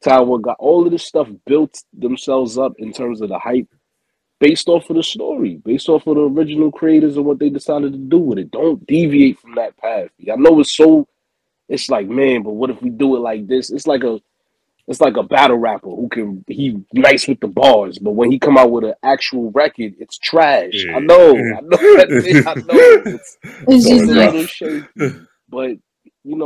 S3: Tower got all of this stuff built themselves up in terms of the hype based off of the story, based off of the original creators and what they decided to do with it. Don't deviate from that path. I know it's like, man, but what if we do it like this? It's like a battle rapper he nice with the bars, but when he come out with an actual record, it's trash.
S2: Yeah.
S3: I know it's a little shaky, but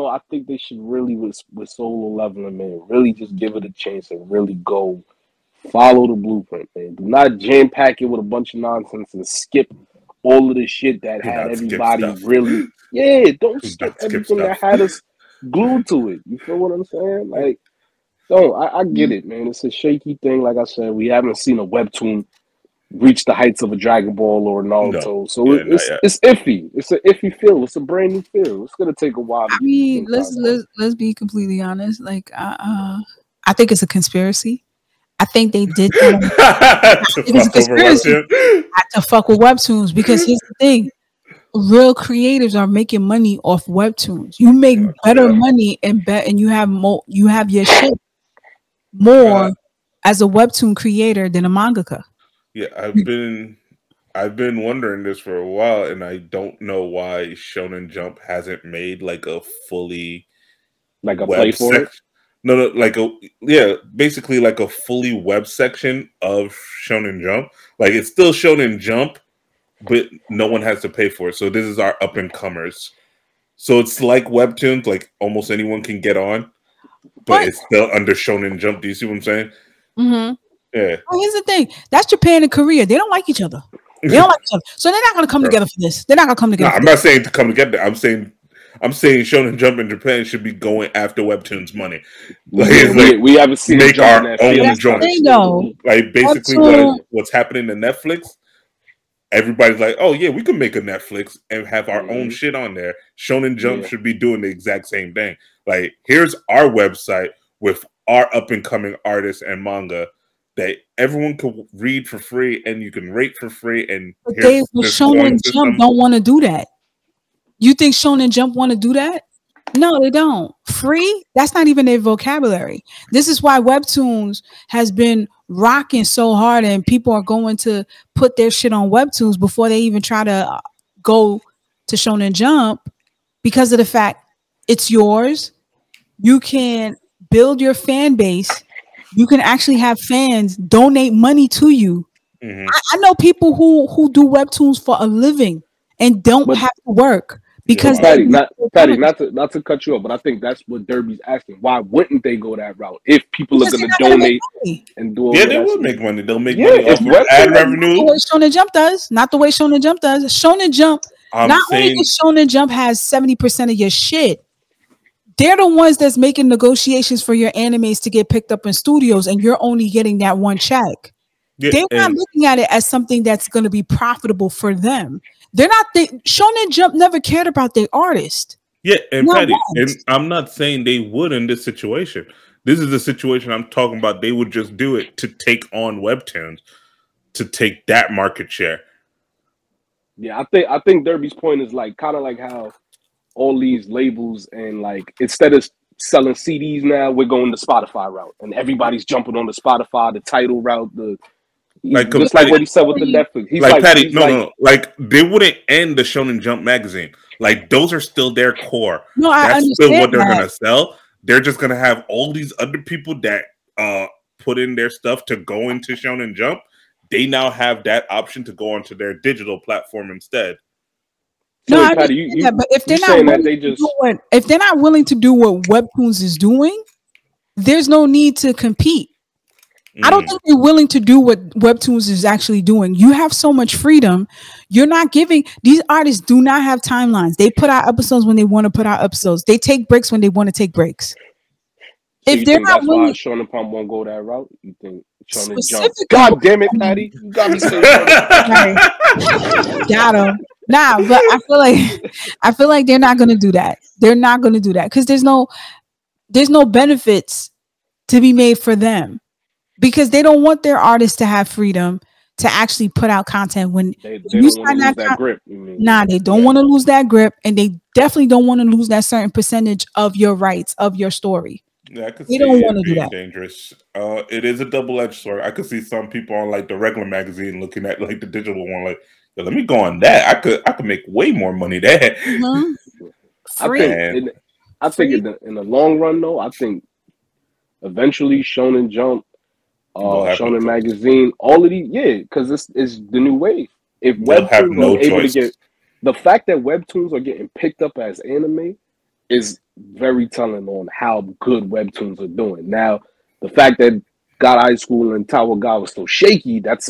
S3: I think they should really with Solo Leveling, man, really just give it a chance and really go follow the blueprint, man. Do not jam pack it with a bunch of nonsense and skip all of the shit that had everybody really. Yeah, don't skip everything that had us glued to it. You feel what I'm saying? Like, I get it, man. It's a shaky thing. Like I said, we haven't seen a webtoon reach the heights of a Dragon Ball or Naruto, so it's iffy. It's an iffy feel. It's a brand new feel. It's gonna take a while.
S1: I mean, let's be completely honest. Like, I think it's a conspiracy. I think they did that. It's a conspiracy to fuck with webtoons because here's the thing: real creatives are making money off webtoons. You make better money and you have more. You have your shit more as a webtoon creator than a mangaka.
S2: Yeah, I've been wondering this for a while, and I don't know why Shonen Jump hasn't made like a fully
S3: like a play for it.
S2: No, basically like a fully web section of Shonen Jump. Like it's still Shonen Jump, but no one has to pay for it. So this is our up and comers. So it's like webtoons, like almost anyone can get on, but it's still under Shonen Jump. Do you see what I'm saying?
S1: Mm-hmm.
S2: Yeah.
S1: Well, here's the thing: that's Japan and Korea. They don't like each other. They don't like each other, so they're not going to come together for this. They're not going to come together.
S2: I'm not saying to come together. I'm saying Shonen Jump in Japan should be going after webtoons money. Like,
S3: we haven't seen
S2: make our own joints.
S1: Though.
S2: Like basically, what's happening to Netflix? Everybody's like, oh yeah, we can make a Netflix and have our own shit on there. Shonen Jump should be doing the exact same thing. Like, here's our website with our up and coming artists and manga that everyone can read for free and you can rate for free. And
S1: Shonen Jump don't want to do that. You think Shonen Jump want to do that? No, they don't. Free? That's not even their vocabulary. This is why webtoons has been rocking so hard, and people are going to put their shit on webtoons before they even try to go to Shonen Jump, because of the fact it's yours. You can build your fan base. You can actually have fans donate money to you. Mm-hmm. I know people who do webtoons for a living and don't have to work. Because
S3: Patty, not to cut you off, but I think that's what Derby's asking. Why wouldn't they go that route if people are going to donate and do all that?
S2: Yeah, they would make money. They'll make money off of ad revenue.
S1: Not the way Shonen Jump does. Not the way Shonen Jump does. Shonen Jump. Only does Shonen Jump has 70% of your shit. They're the ones that's making negotiations for your animes to get picked up in studios, and you're only getting that one check. Yeah, they're not looking at it as something that's going to be profitable for them. They're not. Shonen Jump never cared about their artist.
S2: Yeah, and Patty, and I'm not saying they would in this situation. This is the situation I'm talking about. They would just do it to take on webtoons, to take that market share.
S3: Yeah, I think Derby's point is like kind of like how all these labels and like instead of selling CDs now, we're going the Spotify route, and everybody's jumping on the Spotify, the title route, just like what he said with the Netflix. He's
S2: like Patty, no. Like they wouldn't end the Shonen Jump magazine. Like those are still their core.
S1: No,
S2: that's still what they're gonna sell. They're just gonna have all these other people that put in their stuff to go into Shonen Jump, they now have that option to go onto their digital platform instead.
S1: No,
S3: So, Patty,
S1: but if they're not willing to do if they're not willing to do what Webtoons is doing, there's no need to compete. I don't think they're willing to do what Webtoons is actually doing. You have so much freedom. You're not giving these artists do not have timelines. They put out episodes when they want to put out episodes. They take breaks when they want to take breaks.
S3: So if they're not willing, Shonen Pump won't go that route. You think Shonen Jump? God damn it, Patty! You got me saying
S1: got him. Nah, but I feel like they're not gonna do that. They're not gonna do that because there's no benefits to be made for them because they don't want their artists to have freedom to actually put out content when
S3: they don't want to lose that grip.
S1: Nah, they don't want to lose that grip, and they definitely don't want to lose that certain percentage of your rights of your story.
S2: Yeah, I could
S1: see
S2: don't want to do that. Dangerous. It is a double-edged sword. I could see some people on like the regular magazine looking at like the digital one, like, let me go on that. I could make way more money there.
S3: I think in the long run, though, I think eventually Shonen Jump, Shonen Magazine, all of these, because it's the new wave. If Webtoons are able to get the fact that Webtoons are getting picked up as anime is very telling on how good Webtoons are doing. Now, the fact that God High School and Tower God was so shaky, that's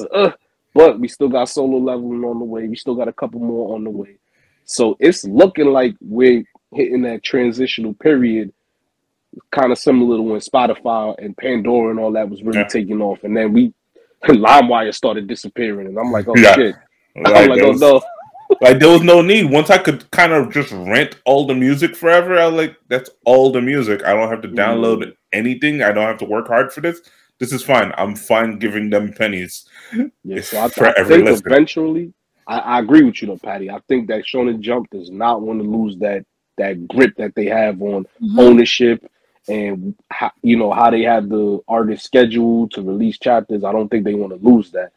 S3: but we still got Solo Leveling on the way. We still got a couple more on the way. So it's looking like we're hitting that transitional period, kind of similar to when Spotify and Pandora and all that was really taking off. And then LimeWire started disappearing. And I'm like, oh, shit. I'm like, oh, no.
S2: Like, there was no need. Once I could kind of just rent all the music forever, I was like, that's all the music. I don't have to download anything. I don't have to work hard for this. This is fine. I'm fine giving them pennies.
S3: Yeah, so I think eventually, I agree with you though, Patty. I think that Shonen Jump does not want to lose that grip that they have on ownership and how they have the artist scheduled to release chapters. I don't think they want to lose that.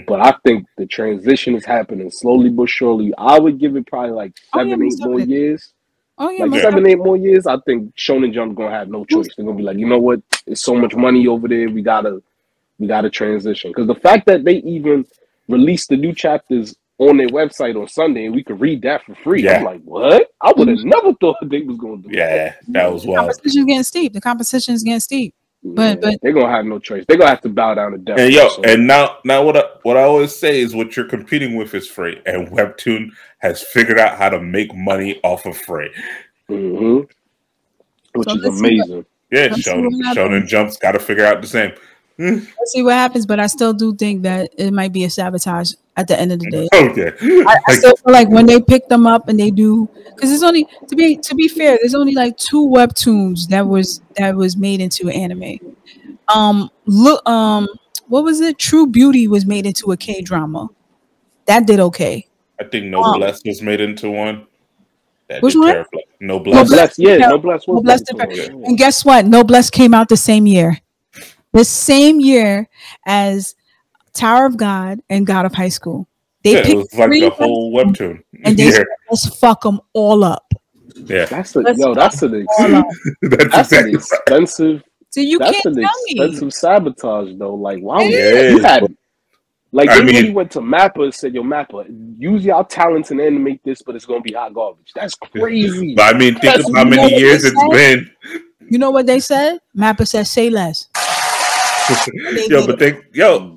S3: But I think the transition is happening slowly but surely. I would give it probably like 7-8 more years. Like 7-8 more years, I think Shonen Jump gonna have no choice. They're gonna be like, you know what? There's so much money over there. We gotta transition. Because the fact that they even released the new chapters on their website on Sunday and we could read that for free, I'm like, what? I would have never thought they was gonna do that.
S2: That was wild.
S1: The competition is getting steep. But
S3: they're gonna have no choice. They're gonna have to bow down to death.
S2: And now what I always say is what you're competing with is free, and Webtoon has figured out how to make money off of free,
S3: which is amazing.
S2: Shonen Jump's got to figure out the same.
S1: Let's see what happens, but I still do think that it might be a sabotage at the end of the day. I still feel like when they pick them up and they do, because it's only to be fair, there's only like 2 Webtoons that was made into anime. What was it? True Beauty was made into a K-drama. That did okay.
S2: I think Noblesse was made into one.
S1: Which one?
S2: Noblesse.
S3: Noblesse was
S1: And guess what? Noblesse came out the same year. The same year as Tower of God and God of High School. They picked
S2: it was like the whole Webtoon.
S1: And they said, let's fuck them all up.
S2: Yeah.
S3: That's an expensive.
S1: So you
S3: that's
S1: can't
S3: an
S1: tell
S3: expensive
S1: me.
S3: sabotage though. Like, why would you had like they really went to Mappa and said, yo, Mappa, use y'all talents and animate this, but it's gonna be hot garbage. That's crazy.
S2: But I mean, think of how many years it's been.
S1: You know what they said? Mappa said, say less.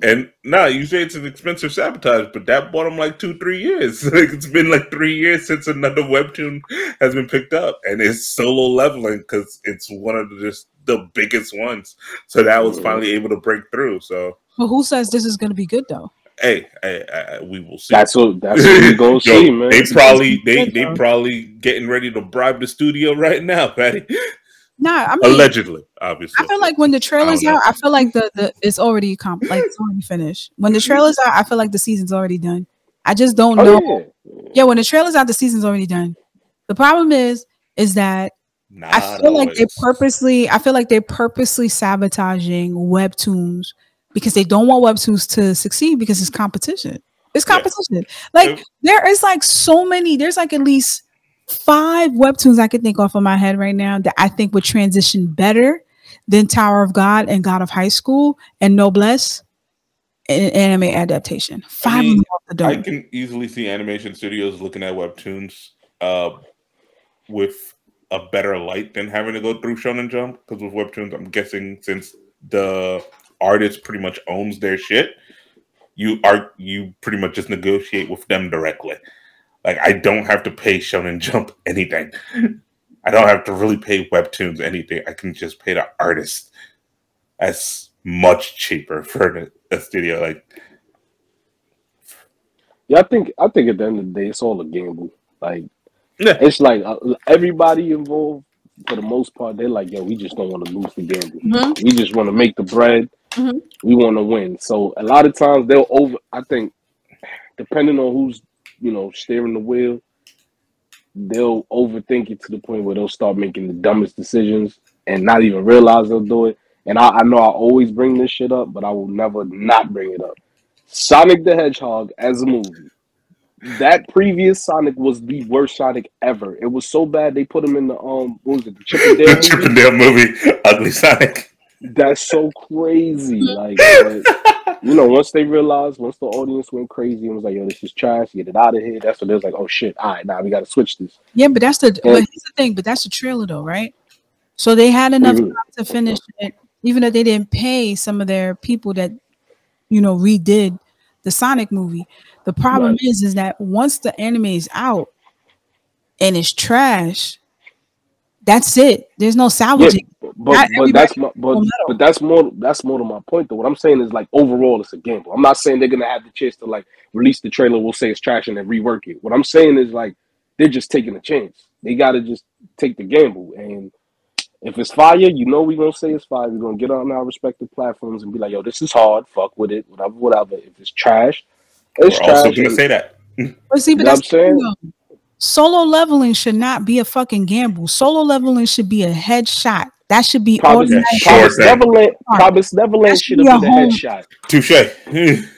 S2: And now you say it's an expensive sabotage, but that bought them like 2-3 years. Like it's been like 3 years since another Webtoon has been picked up, and it's Solo Leveling because it's one of the biggest ones. So that was finally able to break through. So,
S1: well, who says this is going to be good though?
S2: Hey, we will see.
S3: That's what we gonna see, man.
S2: They probably getting ready to bribe the studio right now, Patty.
S1: Nah, I mean,
S2: allegedly, obviously.
S1: I feel like when the trailer's out, I feel like the it's already it's already finished. When the trailer's out, I feel like the season's already done. I just don't know. Yeah, when the trailer's out, the season's already done. The problem is that I feel like they're purposely sabotaging Webtoons because they don't want Webtoons to succeed because it's competition. It's competition. Yeah. Like there is like so many. There's like at least 5 Webtoons I could think off of my head right now that I think would transition better than Tower of God and God of High School and Noblesse, an anime adaptation. Five of them off the dome.
S2: I can easily see animation studios looking at webtoons with a better light than having to go through Shonen Jump, because with webtoons, I'm guessing since the artist pretty much owns their shit, you pretty much just negotiate with them directly. Like, I don't have to pay Shonen Jump anything. I don't have to really pay webtoons anything. I can just pay the artist. That's much cheaper for a studio. Like,
S3: yeah, I think at the end of the day, it's all a gamble. Like, it's like everybody involved, for the most part, they're like, yo, we just don't want to lose the gamble. Mm-hmm. We just want to make the bread. Mm-hmm. We want to win. So a lot of times I think, depending on who's, steering the wheel, they'll overthink it to the point where they'll start making the dumbest decisions and not even realize they'll do it. And I know I always bring this shit up, but I will never not bring it up. Sonic the Hedgehog as a movie. That previous Sonic was the worst Sonic ever. It was so bad they put him in the what was it, the Chip and Dale movie?
S2: Chip and Dale movie, Ugly Sonic.
S3: That's so crazy. Like, once they realized, once the audience went crazy and was like, yo, this is trash, get it out of here. That's when they was like, oh shit, all right, now we gotta switch this.
S1: Yeah, but here's the thing, but that's the trailer though, right? So they had enough time to finish it, even though they didn't pay some of their people that, redid the Sonic movie. The problem is that once the anime is out and it's trash, that's it. There's no salvaging.
S3: Yeah, but that's more to my point though. What I'm saying is, like, overall it's a gamble. I'm not saying they're gonna have the chance to like release the trailer, we'll say it's trash and then rework it. What I'm saying is, like, they're just taking a chance. They gotta just take the gamble. And if it's fire, we're gonna say it's fire. We're gonna get on our respective platforms and be like, yo, this is hard, fuck with it, whatever. If it's trash, it's trash.
S2: Also gonna say that.
S1: But see, but that's Solo Leveling should not be a fucking gamble. Solo Leveling should be a headshot. That should be
S3: Promise Neverland should have been a headshot.
S2: Touche.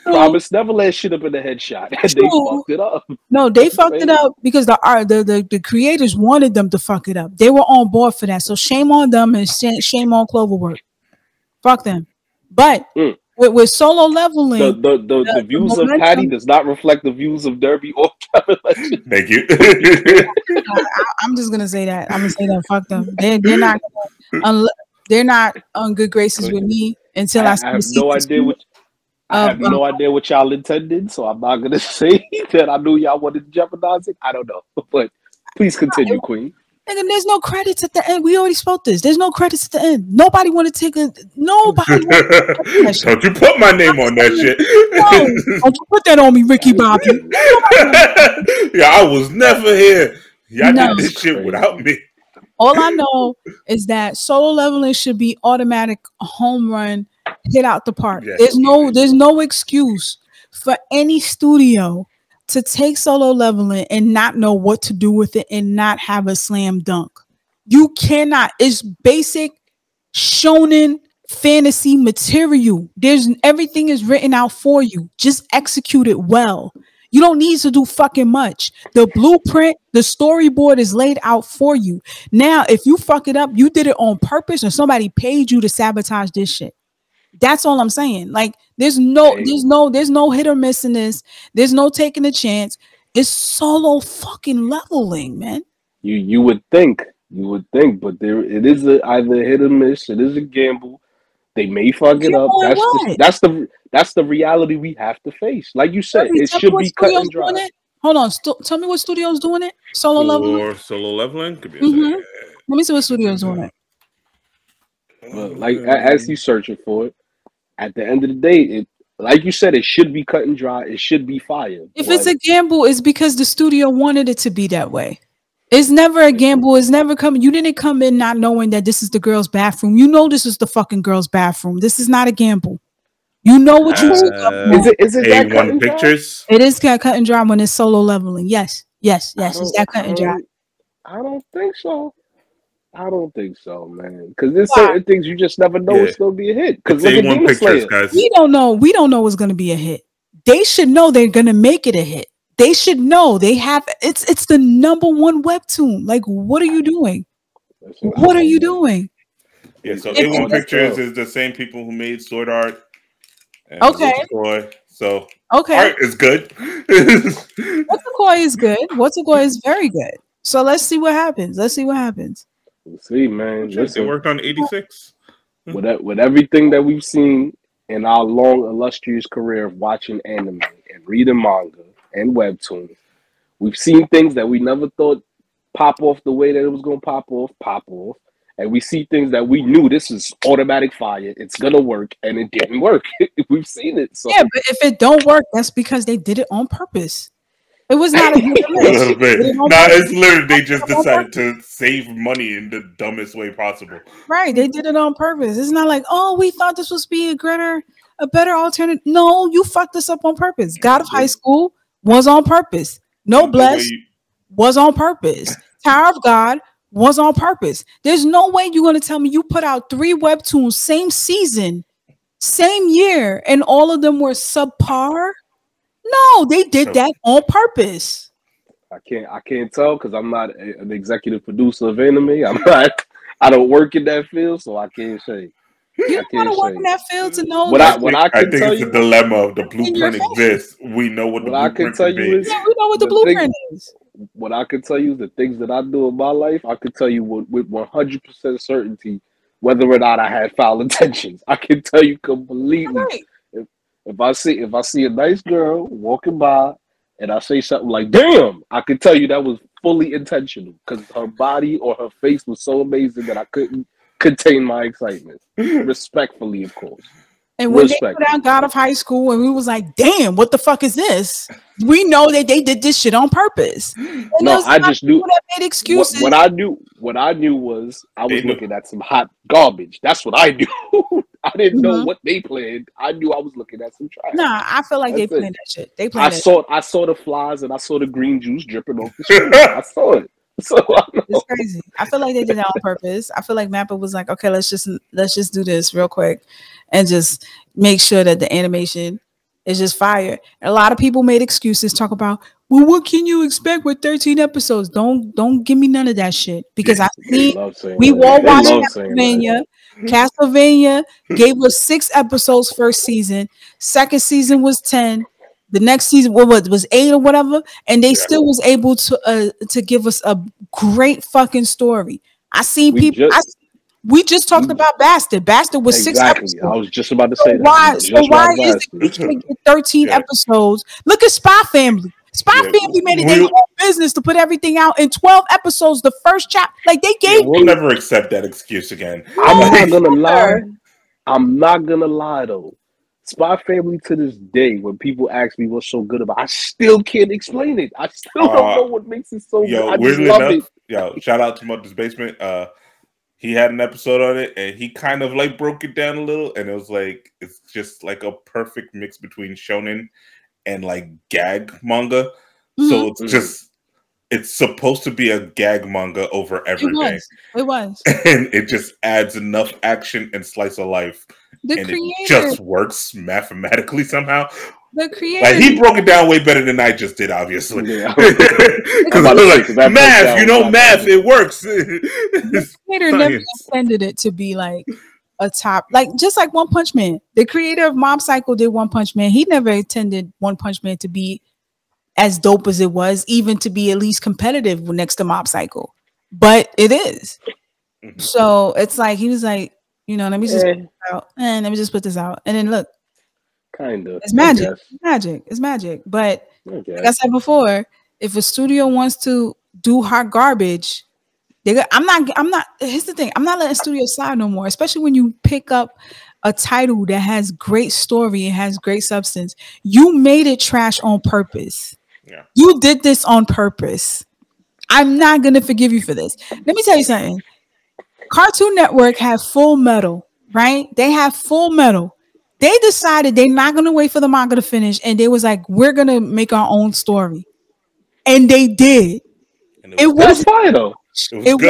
S3: Promise Neverland should have been a headshot. They fucked it up.
S1: No, they fucked it up because the creators wanted them to fuck it up. They were on board for that. So shame on them and shame on Cloverwork. Fuck them. But with Solo Leveling,
S3: the views of Patty does not reflect the views of Derby or Kevin Legend.
S2: Thank you.
S1: I'm just gonna say that. I'm gonna say that. Fuck them. They're not on good graces with me until I
S3: have no idea what. I have no idea what y'all intended, so I'm not gonna say that I knew y'all wanted to jeopardize it. I don't know, but please continue, Queen.
S1: And there's no credits at the end. We already spoke this. There's no credits at the end. Nobody want to take a. Nobody.
S2: Don't you put my name on that shit?
S1: No, don't you put that on me, Ricky Bobby.
S2: Yeah, I was never here. Y'all did this shit without me.
S1: All I know is that Solo Leveling should be automatic home run, hit out the park. Yes. There's no excuse for any studio to take Solo Leveling and not know what to do with it and not have a slam dunk. You cannot. It's basic shonen fantasy material. Everything is written out for you. Just execute it well. You don't need to do fucking much. The blueprint, the storyboard is laid out for you. Now, if you fuck it up, you did it on purpose or somebody paid you to sabotage this shit. That's all I'm saying. Like, there's no hit or miss in this. There's no taking a chance. It's Solo fucking Leveling, man.
S3: You would think, but it is either hit or miss. It is a gamble. They may fuck it up. That's the reality we have to face. Like you said, it should be cut and dry.
S1: Hold on, tell me what studio's doing it. Solo Leveling.
S2: Or Solo Leveling could be.
S1: Let me see what studio's doing it.
S3: Well, like as you searching for it, at the end of the day, like you said, it should be cut and dry. It should be fire.
S1: If it's a gamble, it's because the studio wanted it to be that way. It's never a gamble. It's never coming. You didn't come in not knowing that this is the girl's bathroom. You know this is the fucking girl's bathroom. This is not a gamble. You know what you
S3: is it that cut and
S2: pictures?
S1: Dry? It is cut and dry when it's Solo Leveling. Yes. It's that cut and dry.
S3: I don't think so. Man. Because there's certain things you just never know it's gonna be a hit. Because look at Demon Slayer.
S1: Guys. We don't know it's gonna be a hit. They should know they're gonna make it a hit. They should know they have it's the #1 webtoon. Like, what are you doing? What are you doing?
S2: Yeah, so A1 Pictures is the same people who made Sword Art. And
S1: Okay.
S2: So
S1: okay,
S2: art is good.
S1: Watakoi is good. Watakoi is very good. So let's see what happens. Let's see what happens.
S3: We'll see, man.
S2: They worked on 86.
S3: With everything that we've seen in our long, illustrious career of watching anime and reading manga and webtoons, we've seen things that we never thought pop off the way that it was going to pop off. And we see things that we knew this is automatic fire. It's going to work, and it didn't work. We've seen it. So.
S1: Yeah, but if it don't work, that's because they did it on purpose. It was not a
S2: little bit. It's literally they just decided to save money in the dumbest way possible.
S1: Right, they did it on purpose. It's not like, oh, we thought this was be a better alternative. No, you fucked this up on purpose. God of High School was on purpose. Noblesse was on purpose. Tower of God was on purpose. There's no way you're going to tell me you put out 3 webtoons, same season, same year, and all of them were subpar. No, they did that on purpose.
S3: I can't tell because I'm not an executive producer of anime. I don't work in that field, so I can't say.
S1: You don't want to work in that field to know.
S3: I think
S2: it's a dilemma of the blueprint exists. We know what the blueprint is.
S1: Yeah, we know what the blueprint is.
S3: What I can tell you, the things that I do in my life, I can tell you with 100% certainty whether or not I had foul intentions. I can tell you completely. Right. If I see a nice girl walking by and I say something like "damn," I can tell you that was fully intentional because her body or her face was so amazing that I couldn't contain my excitement. Respectfully, of course.
S1: And when they put out God of High School and we was like, damn, what the fuck is this? We know that they did this shit on purpose. And
S3: no, I just knew
S1: that made excuses.
S3: What I knew was I was looking at some hot garbage. That's what I knew. I didn't know what they planned. I knew I was looking at some trash.
S1: Nah, I feel like they planned that shit. They planned
S3: I saw the flies and I saw the green juice dripping off the screen. I saw it. So
S1: it's crazy. I feel like they did that on purpose. I feel like Mappa was like, okay, let's just do this real quick and just make sure that the animation is just fire. And a lot of people made excuses, talk about, well, what can you expect with 13 episodes? Don't give me none of that shit because we all watched Castlevania. Castlevania gave us 6 episodes first season. Second season was 10. The next season was 8 or whatever, and they still was able to give us a great fucking story. I seen people. We just talked about Bastard. Bastard was 6 episodes.
S3: I was just about to say that.
S1: Why is it 13 episodes? Look at Spy Family. Spy Family made it their own business to put everything out in 12 episodes. The first chapter, like they gave.
S2: We'll never accept that excuse again.
S3: I'm not gonna lie. I'm not gonna lie though. Spy Family to this day, when people ask me what's so good about it, I still can't explain it. I still don't know what makes it so good. I just love it.
S2: Yo, shout out to Mother's Basement. He had an episode on it, and he kind of like broke it down a little, and it was like it's just like a perfect mix between shonen and like gag manga. So it's supposed to be a gag manga over everything.
S1: It was.
S2: And it just adds enough action and slice of life. It just works mathematically somehow.
S1: The creator,
S2: like he broke it down way better than I just did, obviously. Because I was like, math, math, it works.
S1: The creator never intended it to be like a top, like just like One Punch Man. The creator of Mob Psycho did One Punch Man. He never intended One Punch Man to be as dope as it was, even to be at least competitive next to Mob Psycho. But it is. So it's like he was like, let me just put this out. And let me just put this out. And then look.
S3: Kind of.
S1: It's magic. It's magic. But like I said before, if a studio wants to do hot garbage, I'm not here's the thing. I'm not letting studios slide no more, especially when you pick up a title that has great story and has great substance. You made it trash on purpose. Yeah. You did this on purpose. I'm not gonna forgive you for this. Let me tell you something. Cartoon Network had Full Metal, right? They have Full Metal. They decided they're not going to wait for the manga to finish, and they was like, we're going to make our own story. And they did.
S3: And it was fire, though.
S2: It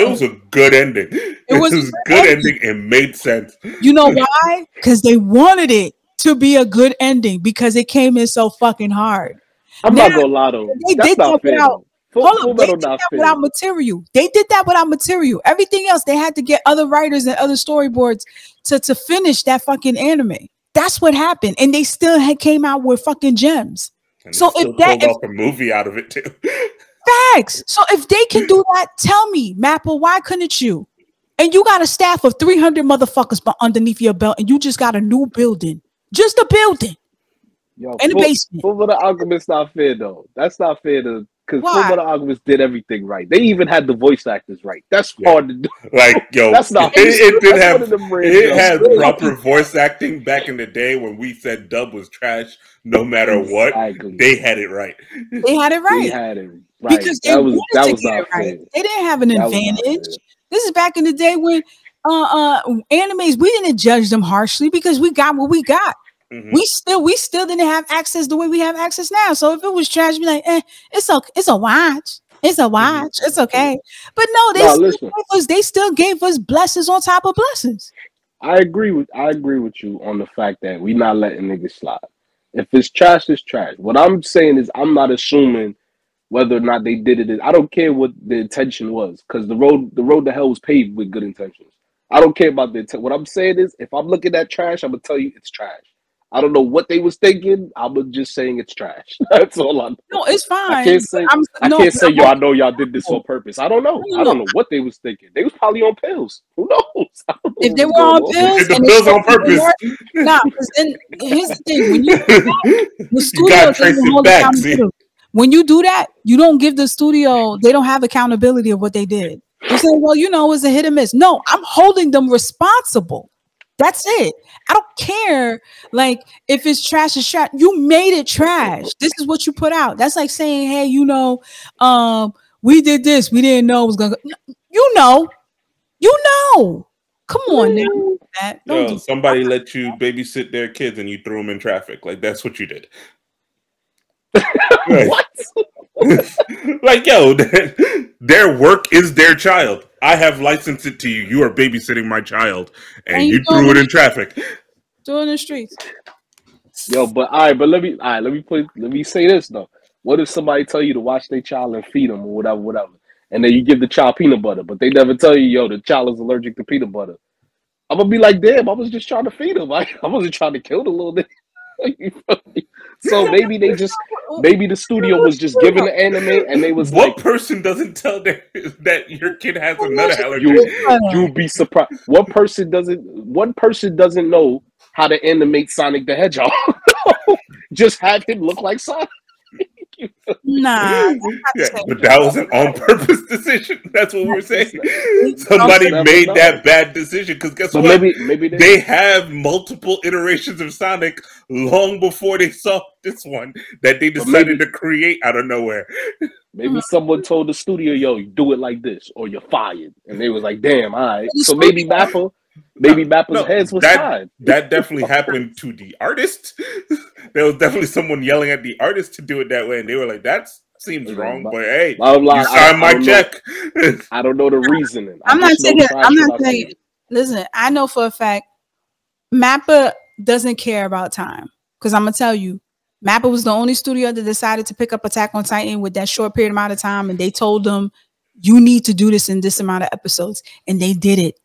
S2: was a good ending. It was a good ending. It made sense.
S1: You know why? Because they wanted it to be a good ending because it came in so fucking hard.
S3: I'm not going to lie, though.
S1: They did talk about. Hold on, they did that without material. They did that without material. Everything else, they had to get other writers and other storyboards to finish that fucking anime. That's what happened, and they still had came out with fucking gems.
S2: And so if that pulled off a movie out of it too.
S1: Facts. So if they can do that, tell me, Mappa, why couldn't you? And you got a staff of 300 motherfuckers underneath your belt, and you just got a new building, just a building,
S3: yo,
S1: in the basement.
S3: Fullmetal Alchemist not fair though. That's not fair to. Because Fullmetal Alchemist did everything right. They even had the voice actors right. That's hard to do.
S2: Like, yo,
S3: that's not.
S2: It had proper voice acting back in the day when we said dub was trash. No matter what, they had it right.
S1: They had it right.
S3: They had it right.
S1: Because that was not fair. They didn't have an advantage. This is back in the day when animes, we didn't judge them harshly because we got what we got. Mm-hmm. We still didn't have access the way we have access now. So if it was trash, be like, it's a watch. It's a watch. Mm-hmm. It's okay. But no, they still gave us blessings on top of blessings.
S3: I agree with you on the fact that we not letting niggas slide. If it's trash, it's trash. What I'm saying is I'm not assuming whether or not they did it. I don't care what the intention was, because the road to hell was paved with good intentions. I don't care about the intent. What I'm saying is, if I'm looking at trash, I'm gonna tell you it's trash. I don't know what they was thinking. I'm just saying it's trash. That's all I know.
S1: No, it's fine.
S3: I can't say, yo, I know y'all did this on purpose. I don't know. I don't know what they was thinking. They was probably on pills. Who knows?
S1: If they were on pills,
S2: the pills on purpose.
S1: Nah, because then here's the thing: when the studio doesn't hold accountability. When you do that, you don't give the studio. They don't have accountability of what they did. You say, well, it was a hit or miss. No, I'm holding them responsible. That's it. I don't care. Like, if it's trash, it's trash. You made it trash. This is what you put out. That's like saying, hey, we did this. We didn't know it was going to go. You know. Come on now.
S2: Yo, somebody let you babysit their kids and you threw them in traffic. Like, that's what you did.
S3: What?
S2: Like, yo, their work is their child. I have licensed it to you. You are babysitting my child, and you threw it in traffic.
S1: Threw it in the streets.
S3: Yo, but let me say this though. What if somebody tell you to watch their child and feed them or whatever, and then you give the child peanut butter, but they never tell you, yo, the child is allergic to peanut butter? I'm gonna be like, damn, I was just trying to feed him. I wasn't trying to kill the little nigga. So maybe the studio was just giving the anime, and they was
S2: what person doesn't tell that your kid has a nut allergy?
S3: You'd be surprised. One person doesn't know how to animate Sonic the Hedgehog. Just have him look like Sonic.
S1: Nah,
S2: but that was an on-purpose decision. That's what we're saying. Somebody made that bad decision because guess what?
S3: Maybe
S2: they have multiple iterations of Sonic long before they saw this one that they decided to create out of nowhere.
S3: Maybe someone told the studio, "Yo, you do it like this, or you're fired," and they was like, "Damn, all right." So maybe Mappa's heads was tied.
S2: That definitely happened to the artist. There was definitely someone yelling at the artist to do it that way, and they were like, "That seems wrong." But hey, you signed my check.
S3: I don't know the reasoning.
S1: I'm not saying. Listen, I know for a fact, Mappa doesn't care about time, because I'm gonna tell you, Mappa was the only studio that decided to pick up Attack on Titan with that short period amount of time, and they told them, "You need to do this in this amount of episodes," and they did it.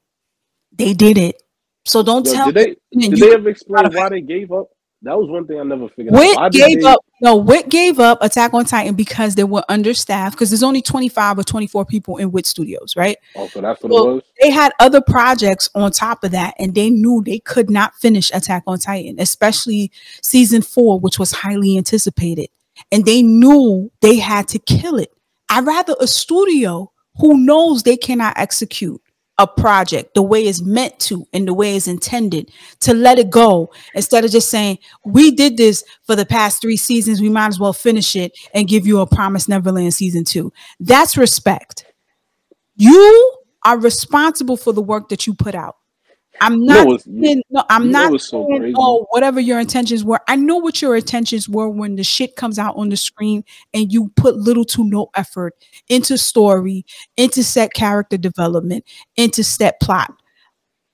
S1: They did it. So don't tell me.
S3: Did they ever explain why they gave up? That was one thing I never figured
S1: out. Wit gave up Attack on Titan because they were understaffed, because there's only 25 or 24 people in Wit Studios, right?
S3: Oh, so that's what it was?
S1: They had other projects on top of that, and they knew they could not finish Attack on Titan, especially season 4, which was highly anticipated. And they knew they had to kill it. I'd rather a studio who knows they cannot execute a project the way it's meant to and the way it's intended, to let it go, instead of just saying, we did this for the past 3 seasons, we might as well finish it and give you a Promised Neverland season 2. That's respect. You are responsible for the work that you put out. I'm not saying, whatever your intentions were. I know what your intentions were when the shit comes out on the screen and you put little to no effort into story, into set character development, into set plot.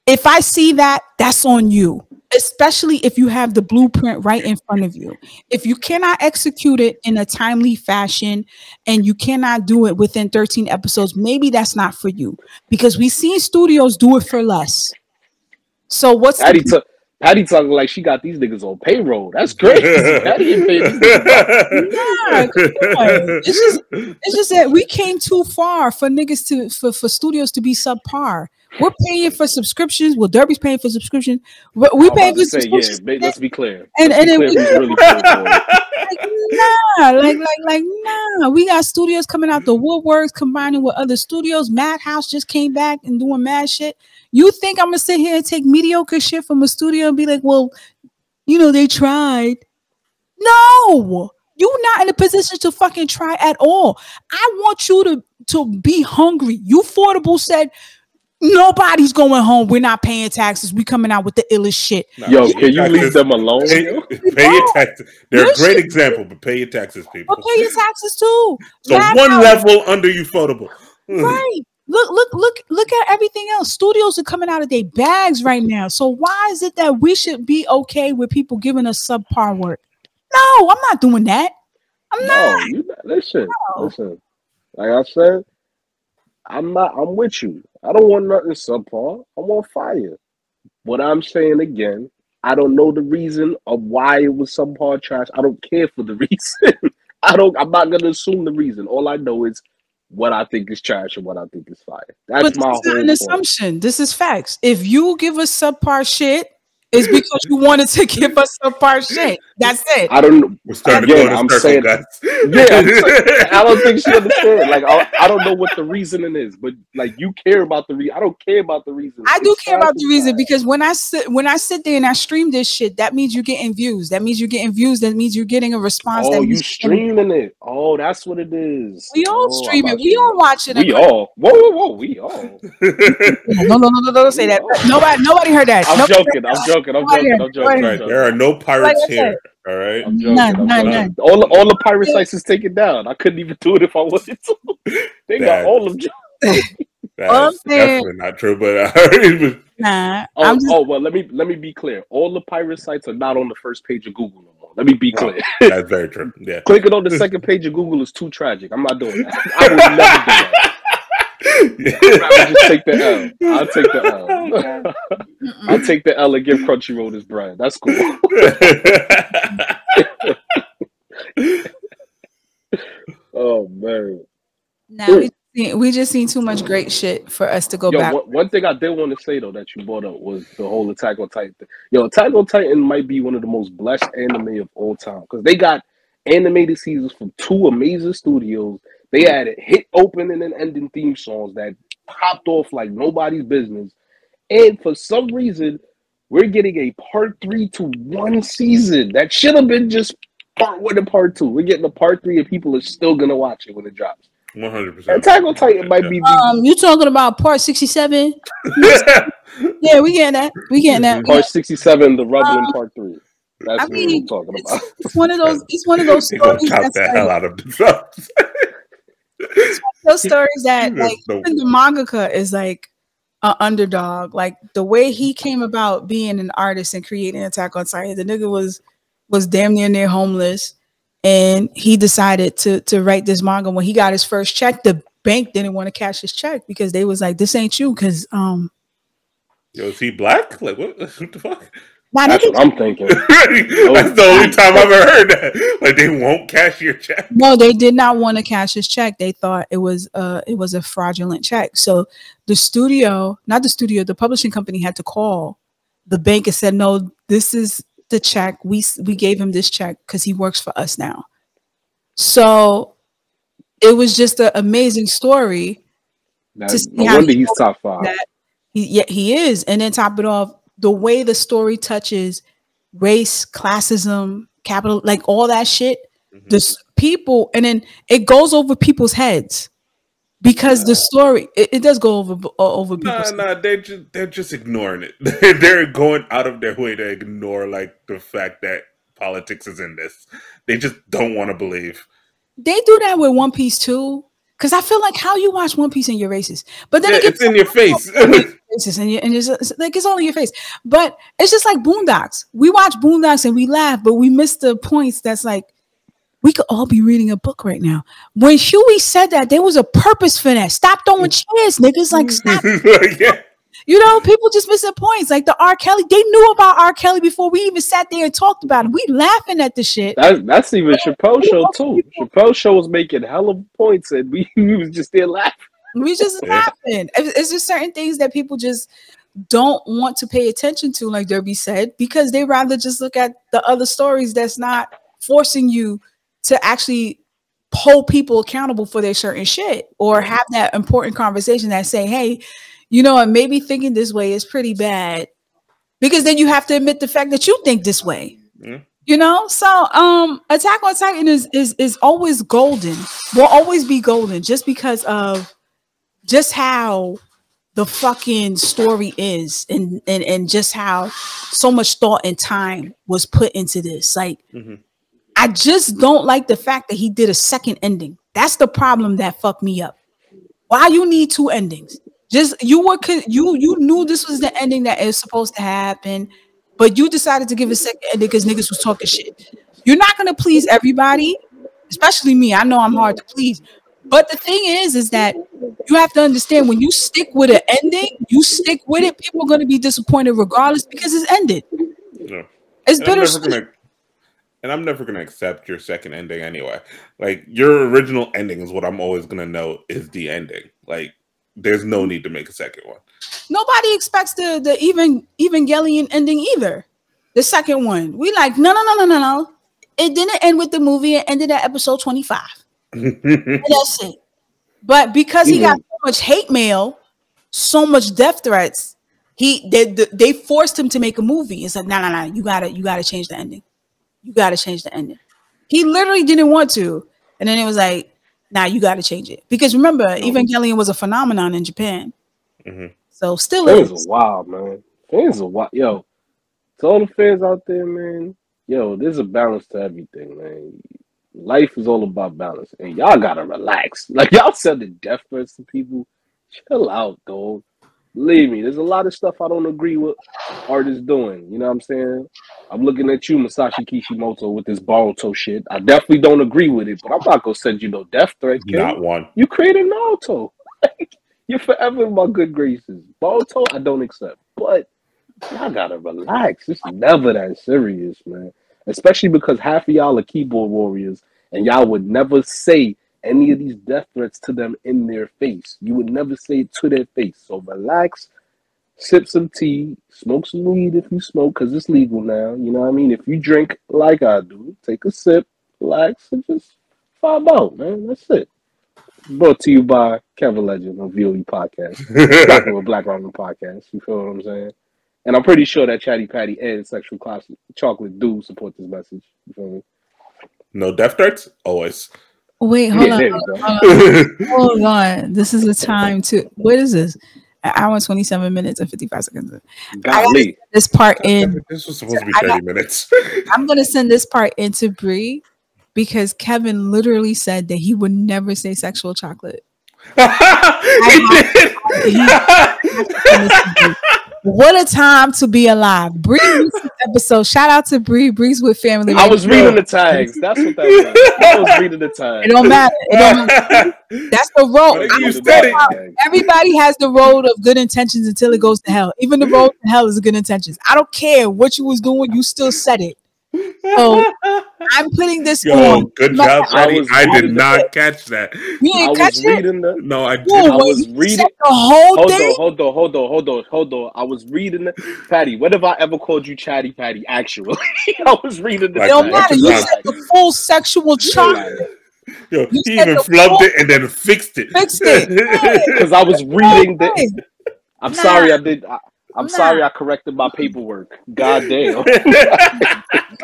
S1: If I see that, that's on you. especially if you have the blueprint right in front of you. If you cannot execute it in a timely fashion and you cannot do it within 13 episodes, maybe that's not for you, because we've seen studios do it for less. So what's
S3: Patty talking like she got these niggas on payroll. That's crazy. Patty ain't paying these niggas.
S1: Nah, come on. It's just that we came too far for niggas for studios to be subpar. We're paying for subscriptions. Well, Derby's paying for subscriptions. We paying for subscriptions.
S3: Yeah, let's be clear.
S1: And then
S3: who's really paying for
S1: it. Nah. We got studios coming out the woodworks, combining with other studios. Madhouse just came back and doing mad shit. You think I'm gonna sit here and take mediocre shit from a studio and be like, well, they tried? No, you're not in a position to fucking try at all. I want you to be hungry. Affordable said, nobody's going home. We're not paying taxes. We coming out with the illest shit.
S3: Yo, can you leave them alone?
S2: Pay your taxes. They're a great example, but pay your taxes, people.
S1: But pay your taxes too.
S2: So one level under Ufotable.
S1: Right. Look at everything else. Studios are coming out of their bags right now. So why is it that we should be okay with people giving us subpar work? No, I'm not doing that. I'm not.
S3: Listen. Like I said, I'm with you. I don't want nothing subpar. I want fire. What I'm saying again, I don't know the reason of why it was subpar trash. I don't care for the reason. I'm not gonna assume the reason. All I know is what I think is trash and what I think is fire. That's my whole point.
S1: Assumption. This is facts. If you give us subpar shit, it's because you wanted to give us subpar shit. That's it.
S3: I don't know.
S2: We're starting to go in a circle, guys.
S3: I don't think she understands. Like, I don't know what the reasoning is, but like, you care about the reason. I don't care about the reason.
S1: I do care about the reason, because when I sit there and I stream this shit, that means you're getting views. That means you're getting views. That means you're getting a response.
S3: Oh, you streaming it? Oh, that's what it is.
S1: We all stream it. We all watch it.
S3: We all. Whoa. We all.
S1: No, don't say that. Nobody heard that.
S3: I'm joking.
S2: Right. There are no pirates here. All right.
S1: None.
S3: All the pirate sites is taken down. I couldn't even do it if I wanted to. They got all of them.
S2: That's definitely not true, but
S1: nah.
S3: Well, let me be clear. All the pirate sites are not on the first page of Google no more. Let me be clear.
S2: That's very true. Yeah.
S3: Clicking on the second page of Google is too tragic. I'm not doing that. I would never do that. I'd rather just take the L. I'll take the L. I'll take the L and give Crunchyroll his brand. That's cool. Oh man.
S1: Now we just seen too much great shit for us to go back.
S3: One thing I did want to say though that you brought up was the whole Attack on Titan thing. Attack on Titan might be one of the most blessed anime of all time, because they got animated seasons from two amazing studios. They had hit opening and ending theme songs that popped off like nobody's business. And for some reason, we're getting a part 3 to one season. That should have been just part 1 and part 2. We're getting a part 3 and people are still going to watch it when it drops.
S2: 100%.
S3: Attack on Titan might be...
S1: You talking about part 67? Yeah, we getting that.
S3: Part 67, the Rubble in part 3. That's what I'm talking about.
S1: It's one of those stories
S2: that's the hell out of themselves.
S1: Those stories that like even the mangaka is like an underdog. Like the way he came about being an artist and creating Attack on Titan, the nigga was damn near homeless, and he decided to write this manga. When he got his first check, the bank didn't want to cash his check because they was like, "This ain't you," because
S2: is he black? Like what the fuck?
S3: That's what I'm thinking.
S2: That's the only time I've ever heard that. Like they won't cash your check.
S1: No, they did not want to cash his check. They thought it was a fraudulent check. So the publishing company had to call the bank and said, "No, this is the check. We gave him this check because he works for us now." So it was just an amazing story.
S3: No wonder he's top 5.
S1: He is, and then top it off. The way the story touches race, classism, capital, like all that shit, this people, and then it goes over people's heads because the story it does go over people's heads.
S2: They're just ignoring it. They're going out of their way to ignore like the fact that politics is in this. They just don't want to believe.
S1: They do that with One Piece too. Because I feel like how you watch One Piece and you're racist, but then
S2: it's in your face.
S1: Racist and it's like it's all in your face. But it's just like Boondocks. We watch Boondocks and we laugh, but we miss the points. That's like we could all be reading a book right now. When Huey said that, there was a purpose for that. Stop throwing chairs, niggas. Like stop.
S2: Yeah.
S1: You know, people just missing points. Like the R. Kelly, they knew about R. Kelly before we even sat there and talked about him. We laughing at the shit.
S3: That's even Chappelle's show too. Chappelle's show was making hella points, and we was just there laughing.
S1: We just laughing. It's just certain things that people just don't want to pay attention to, like Derby said, because they rather just look at the other stories that's not forcing you to actually hold people accountable for their certain shit or have that important conversation that say, hey, you know, and maybe thinking this way is pretty bad, because then you have to admit the fact that you think this way. You know, so Attack on Titan is always golden. Will always be golden, just because of just how the fucking story is, and just how so much thought and time was put into this. Like, I just don't like the fact that he did a second ending. That's the problem that fucked me up. Why you need two endings? Just you knew this was the ending that is supposed to happen, but you decided to give a second ending because niggas was talking shit. You're not gonna please everybody, especially me. I know I'm hard to please, but the thing is that you have to understand, when you stick with an ending, you stick with it. People are gonna be disappointed regardless because it's ended.
S2: Yeah.
S1: It's bittersweet.
S2: And I'm never gonna accept your second ending anyway. Like, your original ending is what I'm always gonna know is the ending. Like, there's no need to make a second one.
S1: Nobody expects the Evangelion ending either. The second one, we like no. It didn't end with the movie. It ended at episode 25. And that's it. But because he got so much hate mail, so much death threats, they forced him to make a movie. It's like no, you gotta change the ending. You gotta change the ending. He literally didn't want to, and then it was like, nah, you got to change it. Because remember, Evangelion was a phenomenon in Japan. So still
S3: fans is wild, man. Fans are wild. Yo, to all the fans out there, man, yo, there's a balance to everything, man. Life is all about balance. And y'all got to relax. Like, y'all sending death threats to people. Chill out, dog. Believe me, there's a lot of stuff I don't agree with artists doing. You know what I'm saying? I'm looking at you, Masashi Kishimoto, with this Boruto shit. I definitely don't agree with it, but I'm not gonna send you no death threat, kid.
S2: Not one.
S3: You created Naruto. You're forever in my good graces. Boruto, I don't accept. But y'all gotta relax. It's never that serious, man. Especially because half of y'all are keyboard warriors, and y'all would never say any of these death threats to them in their face. You would never say it to their face. So relax, sip some tea, smoke some weed if you smoke, because it's legal now. You know what I mean? If you drink like I do, take a sip, relax, and just vibe out, man. That's it. Brought to you by Kevin Legend on VOE Podcast. Black Ramen Podcast. You feel what I'm saying? And I'm pretty sure that Chatty Patty and Sexual Chocolate do support this message. You feel me?
S2: No death threats? Always.
S1: Wait, hold on. This is the time to. What is this? An hour and 27 minutes and 55 seconds.
S3: Golly.
S1: This part in.
S2: This was supposed to be 30 minutes.
S1: I'm gonna send this part into Bree, because Kevin literally said that he would never say sexual chocolate. What a time to be alive. Bree episode. Shout out to Bree. Bree's with family.
S3: I was reading the tags. That's what that was. I was reading the tags.
S1: It don't matter. That's the road. Everybody has the road of good intentions until it goes to hell. Even the road to hell is good intentions. I don't care what you was doing. You still said it. So I'm putting this on.
S2: Good job, Freddie. I did not catch that.
S1: You didn't catch it?
S2: No, I didn't.
S3: I was reading
S1: the whole thing.
S3: Hold on. I was reading the Patty. When have I ever called you Chatty Patty? Actually, I was reading the.
S1: It don't matter. You said the full sexual chocolate.
S2: Yo, he even flubbed it and then fixed it.
S3: Because I was reading the. I'm sorry, I did. I'm sorry I corrected my paperwork. God damn.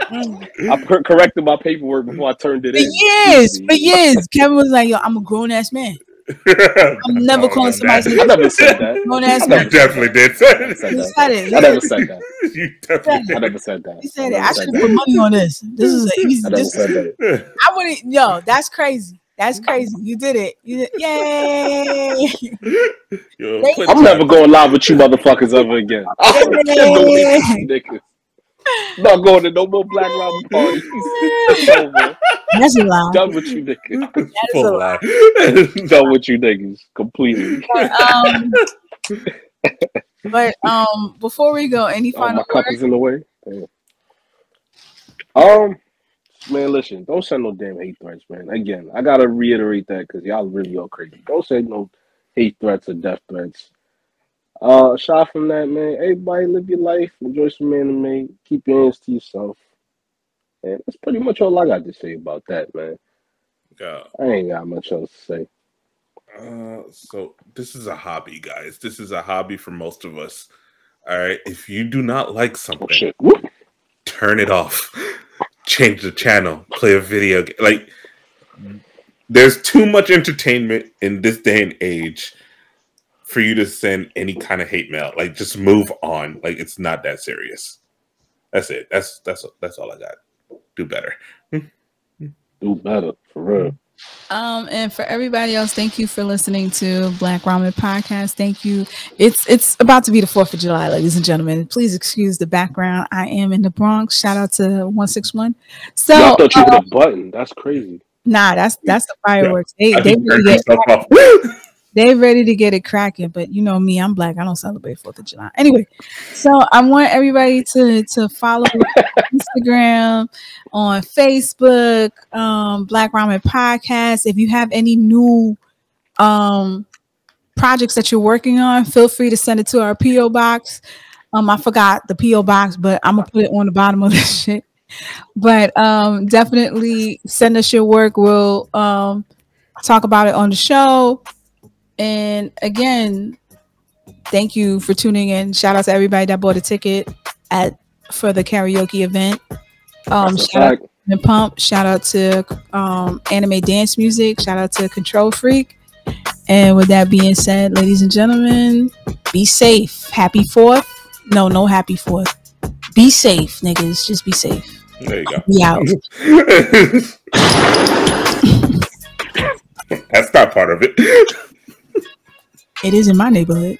S3: I corrected my paperwork before I turned it in.
S1: For years. Kevin was like, yo, I'm a grown-ass man. I'm never calling somebody.
S3: I never said that.
S1: Grown-ass man.
S2: You definitely did.
S1: He said it.
S3: I never said that.
S2: You definitely did.
S3: I never said that.
S1: He said it. I should put money on this. This is an easy.
S3: I never said that.
S1: I wouldn't. Yo, that's crazy. That's crazy. You did it. Yay!
S2: Yo,
S3: I'm never going live with you motherfuckers ever again. I'm not going to no more Black Ramen parties. It's over.
S1: That's a lie.
S3: Done with you niggas.
S1: That is a lie.
S3: Done with you niggas completely.
S1: But before we go, any final
S3: my cup
S1: words?
S3: is in the way. Man, listen, don't send no damn hate threats, man. Again, I gotta reiterate that because y'all really all crazy. Don't send no hate threats or death threats. Aside from that, man, everybody live your life, enjoy some anime, keep your hands to yourself. And that's pretty much all I got to say about that, man.
S2: Yeah.
S3: I ain't got much else to say.
S2: So this is a hobby, guys. This is a hobby for most of us. All right. If you do not like something, turn it off. Change the channel. Play a video game. Like, there's too much entertainment in this day and age for you to send any kind of hate mail. Like, just move on. Like, it's not that serious. That's it. That's all I got. Do better.
S3: Do better, for real.
S1: And for everybody else, thank you for listening to Black Ramen Podcast. Thank you. It's about to be the 4th of July, ladies and gentlemen. Please excuse the background. I am in the Bronx. Shout out to 161. So
S3: I thought you hit a button. That's crazy.
S1: Nah, that's the fireworks.
S2: Yeah.
S1: They ready to get it cracking, but you know me, I'm Black. I don't celebrate 4th of July. Anyway, so I want everybody to follow Instagram, on Facebook, Black Ramen Podcast. If you have any new projects that you're working on, feel free to send it to our PO box. I forgot the PO box, but I'm gonna put it on the bottom of this shit. But definitely send us your work. We'll talk about it on the show. And again, thank you for tuning in. Shout out to everybody that bought a ticket for the karaoke event. Shout out to Pump. Shout out to Anime Dance Music. Shout out to Control Freak. And with that being said, ladies and gentlemen, be safe. Happy 4th. No happy 4th. Be safe, niggas. Just be safe.
S2: There you go.
S1: Be out.
S2: That's not part of it.
S1: It is in my neighborhood.